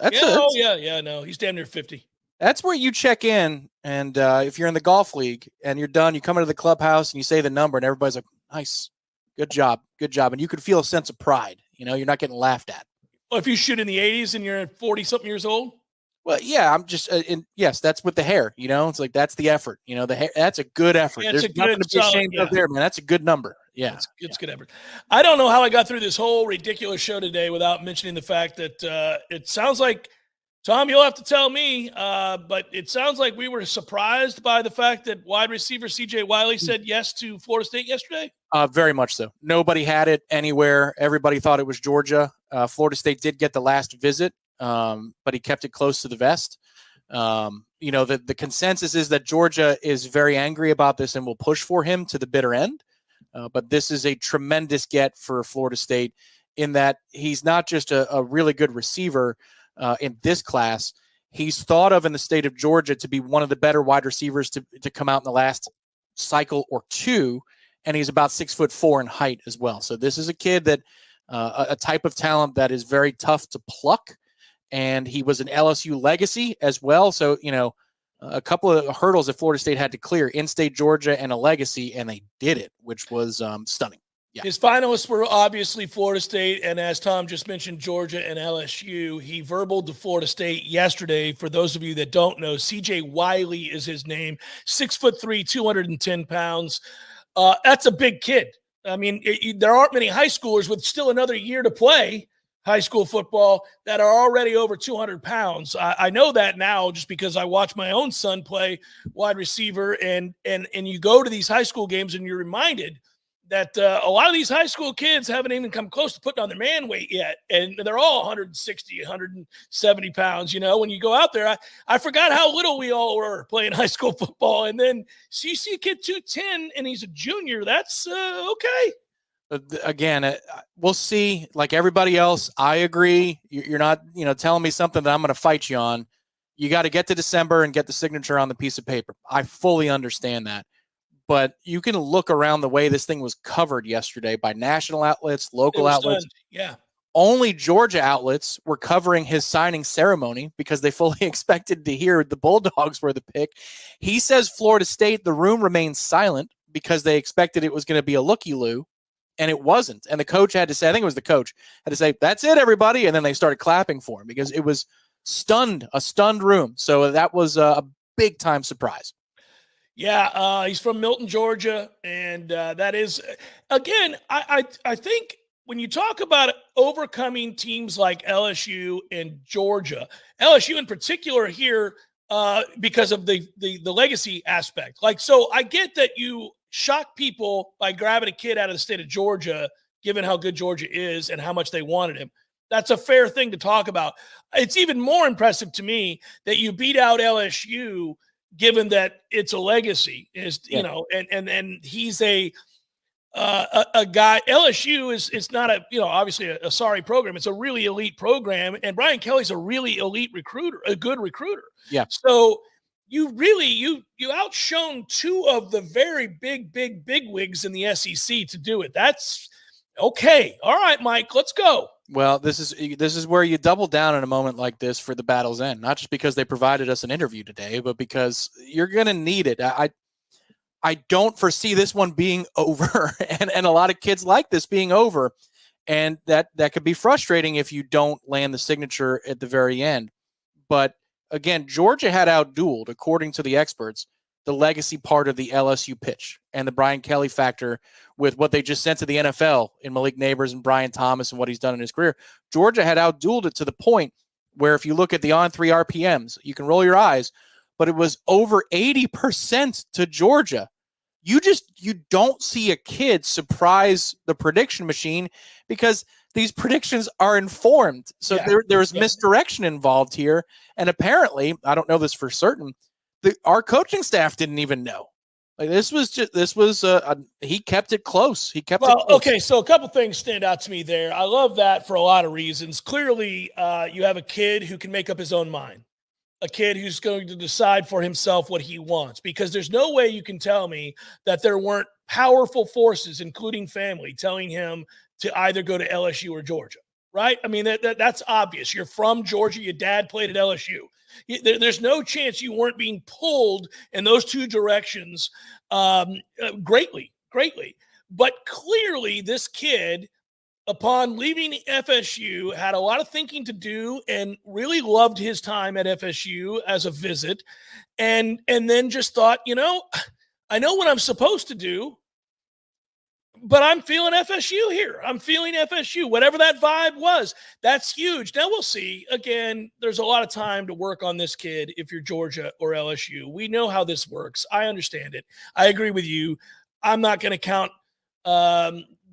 No, he's damn near 50.
That's where you check in, and if you're in the golf league and you're done, you come into the clubhouse and you say the number, and everybody's like, nice, good job. And you could feel a sense of pride. You're not getting laughed at.
Well, if you shoot in the 80s and you're 40-something years old?
Well, yeah, I'm just, yes, that's with the hair, it's like, that's the effort, the hair, that's a good effort.
Yeah,
There's nothing to be ashamed of there, man. That's a good number. Yeah.
It's good effort. I don't know how I got through this whole ridiculous show today without mentioning the fact that it sounds like, Tom, you'll have to tell me, but it sounds like we were surprised by the fact that wide receiver CJ Wiley said yes to Florida State yesterday.
Very much so. Nobody had it anywhere. Everybody thought it was Georgia. Florida State did get the last visit, but he kept it close to the vest. The consensus is that Georgia is very angry about this and will push for him to the bitter end. But this is a tremendous get for Florida State in that he's not just a really good receiver in this class. He's thought of in the state of Georgia to be one of the better wide receivers to come out in the last cycle or two. And he's about 6'4" in height as well. So this is a kid that a type of talent that is very tough to pluck. And he was an LSU legacy as well. So, a couple of hurdles that Florida State had to clear: in-state Georgia and a legacy, and they did it, which was stunning. Yeah.
His finalists were obviously Florida State, and as Tom just mentioned, Georgia and LSU. He verbaled to Florida State yesterday. For those of you that don't know, CJ Wiley is his name, 6'3", 210 pounds. That's a big kid. I mean, there aren't many high schoolers with still another year to play high school football that are already over 200 pounds. I know that now just because I watch my own son play wide receiver, and you go to these high school games and you're reminded that a lot of these high school kids haven't even come close to putting on their man weight yet. And they're all 160, 170 pounds. When you go out there, I forgot how little we all were playing high school football. And then so you see a kid 210 and he's a junior. That's okay.
Again, we'll see. Like everybody else, I agree. You're not, telling me something that I'm going to fight you on. You got to get to December and get the signature on the piece of paper. I fully understand that. But you can look around the way this thing was covered yesterday by national outlets, local outlets.
Yeah.
Only Georgia outlets were covering his signing ceremony because they fully expected to hear the Bulldogs were the pick. He says Florida State, the room remained silent because they expected it was going to be a looky-loo, and it wasn't. And the coach had to say, I think it was the coach, had to say, that's it, everybody. And then they started clapping for him because it was a stunned room. So that was a big-time surprise.
Yeah, he's from Milton, Georgia, and that is, again, I think when you talk about overcoming teams like LSU and Georgia, LSU in particular here, because of the legacy aspect. Like, so I get that you shock people by grabbing a kid out of the state of Georgia, given how good Georgia is and how much they wanted him. That's a fair thing to talk about. It's even more impressive to me that you beat out LSU, given that it's a legacy, and he's a guy. LSU is not obviously a sorry program. It's a really elite program, and Brian Kelly's a really elite recruiter, a good recruiter.
Yeah.
So you really you outshone two of the very big wigs in the SEC to do it. That's okay. All right, Mike, let's go.
Well, this is where you double down in a moment like this for the battle's end, not just because they provided us an interview today, but because you're going to need it. I don't foresee this one being over and a lot of kids like this being over. And that could be frustrating if you don't land the signature at the very end. But again, Georgia had outdueled, according to the experts, the legacy part of the LSU pitch and the Brian Kelly factor with what they just sent to the NFL in Malik Neighbors and Brian Thomas and what he's done in his career. Georgia had outdueled it to the point where if you look at the on-3 RPMs, you can roll your eyes, but it was over 80% to Georgia. You don't see a kid surprise the prediction machine because these predictions are informed. So there's misdirection involved here. And apparently, I don't know this for certain, our coaching staff didn't even know. Like he kept it close. He kept it close.
Okay, so a couple things stand out to me there. I love that for a lot of reasons. Clearly, you have a kid who can make up his own mind, a kid who's going to decide for himself what he wants, because there's no way you can tell me that there weren't powerful forces, including family, telling him to either go to LSU or Georgia, right? I mean, that's obvious. You're from Georgia. Your dad played at LSU. There's no chance you weren't being pulled in those two directions greatly. But clearly this kid, upon leaving FSU, had a lot of thinking to do and really loved his time at FSU as a visit. And then just thought, I know what I'm supposed to do, but I'm feeling FSU here. I'm feeling FSU, whatever that vibe was. That's huge. Now we'll see. Again, there's a lot of time to work on this kid if you're Georgia or LSU. We know how this works. I understand it. I agree with you. I'm not going to count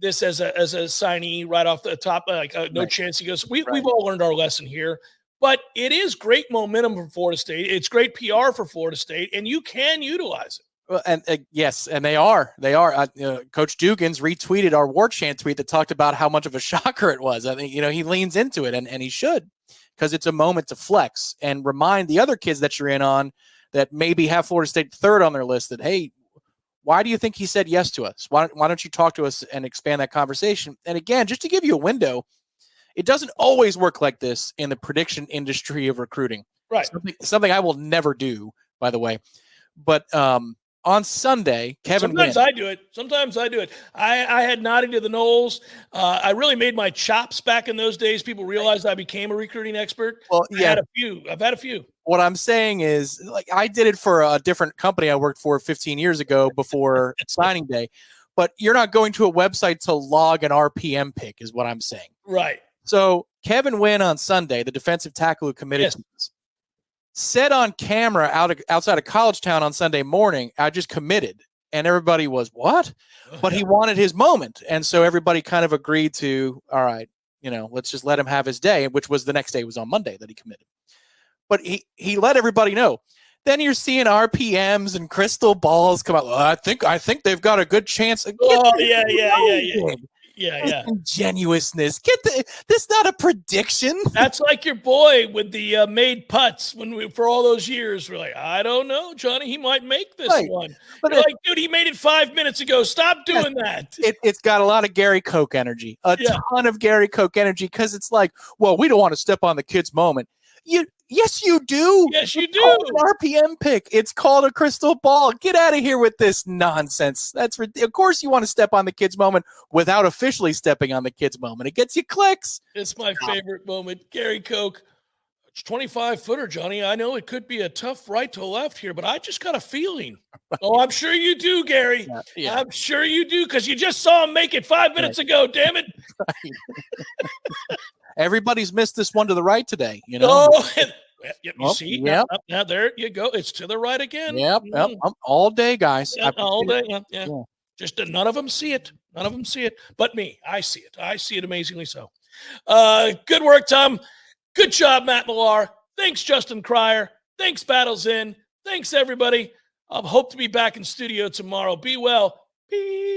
this as a signee right off the top. No chance he goes. We've all learned our lesson here. But it is great momentum for Florida State. It's great PR for Florida State, and you can utilize it.
Well, and yes, and they are. Coach Dugans retweeted our Warchant tweet that talked about how much of a shocker it was. I think, he leans into it, and he should, because it's a moment to flex and remind the other kids that you're in on that maybe have Florida State third on their list that, hey, why do you think he said yes to us? Why don't you talk to us and expand that conversation? And again, just to give you a window, it doesn't always work like this in the prediction industry of recruiting.
Right.
Something I will never do, by the way. But on Sunday,
Sometimes I do it. I had Naughty to the Knowles. I really made my chops back in those days. People realized I became a recruiting expert.
Well, yeah.
I've had a few.
What I'm saying is, I did it for a different company I worked for 15 years ago before signing day. But you're not going to a website to log an RPM pick, is what I'm saying.
Right.
So Kevin Wynn on Sunday, the defensive tackle who committed to this, said on camera outside of College Town on Sunday morning, I just committed. And everybody was, what? But he wanted his moment. And so everybody kind of agreed to, all right, let's just let him have his day, which was the next day, was on Monday that he committed. But he let everybody know. Then you're seeing RPMs and crystal balls come out. I think they've got a good chance. Yeah. Ingenuousness. This not a prediction.
That's like your boy with the made putts for all those years. We're like, I don't know, Johnny. He might make this one. But you're like, dude, he made it 5 minutes ago. Stop doing that.
It's got a lot of Gary Koch energy, ton of Gary Koch energy, because it's like, well, we don't want to step on the kid's moment. Yes, you do.
Yes, you do.
It's called an RPM pick. It's called a crystal ball. Get out of here with this nonsense. Of course you want to step on the kid's moment without officially stepping on the kid's moment. It gets you clicks.
It's my favorite moment. Gary Koch, it's 25-footer, Johnny. I know it could be a tough right to left here, but I just got a feeling. Oh, I'm sure you do, Gary. Yeah. I'm sure you do, because you just saw him make it 5 minutes ago, damn it.
Right. Everybody's missed this one to the right today,
Oh, you see? Yep. Now there you go. It's to the right again.
Yep. All day, guys.
All day. Yeah. Just none of them see it. None of them see it. But me, I see it. I see it amazingly so. Good work, Tom. Good job, Matt Millar. Thanks, Justin Cryer. Thanks, Battles In. Thanks, everybody. I hope to be back in studio tomorrow. Be well. Peace.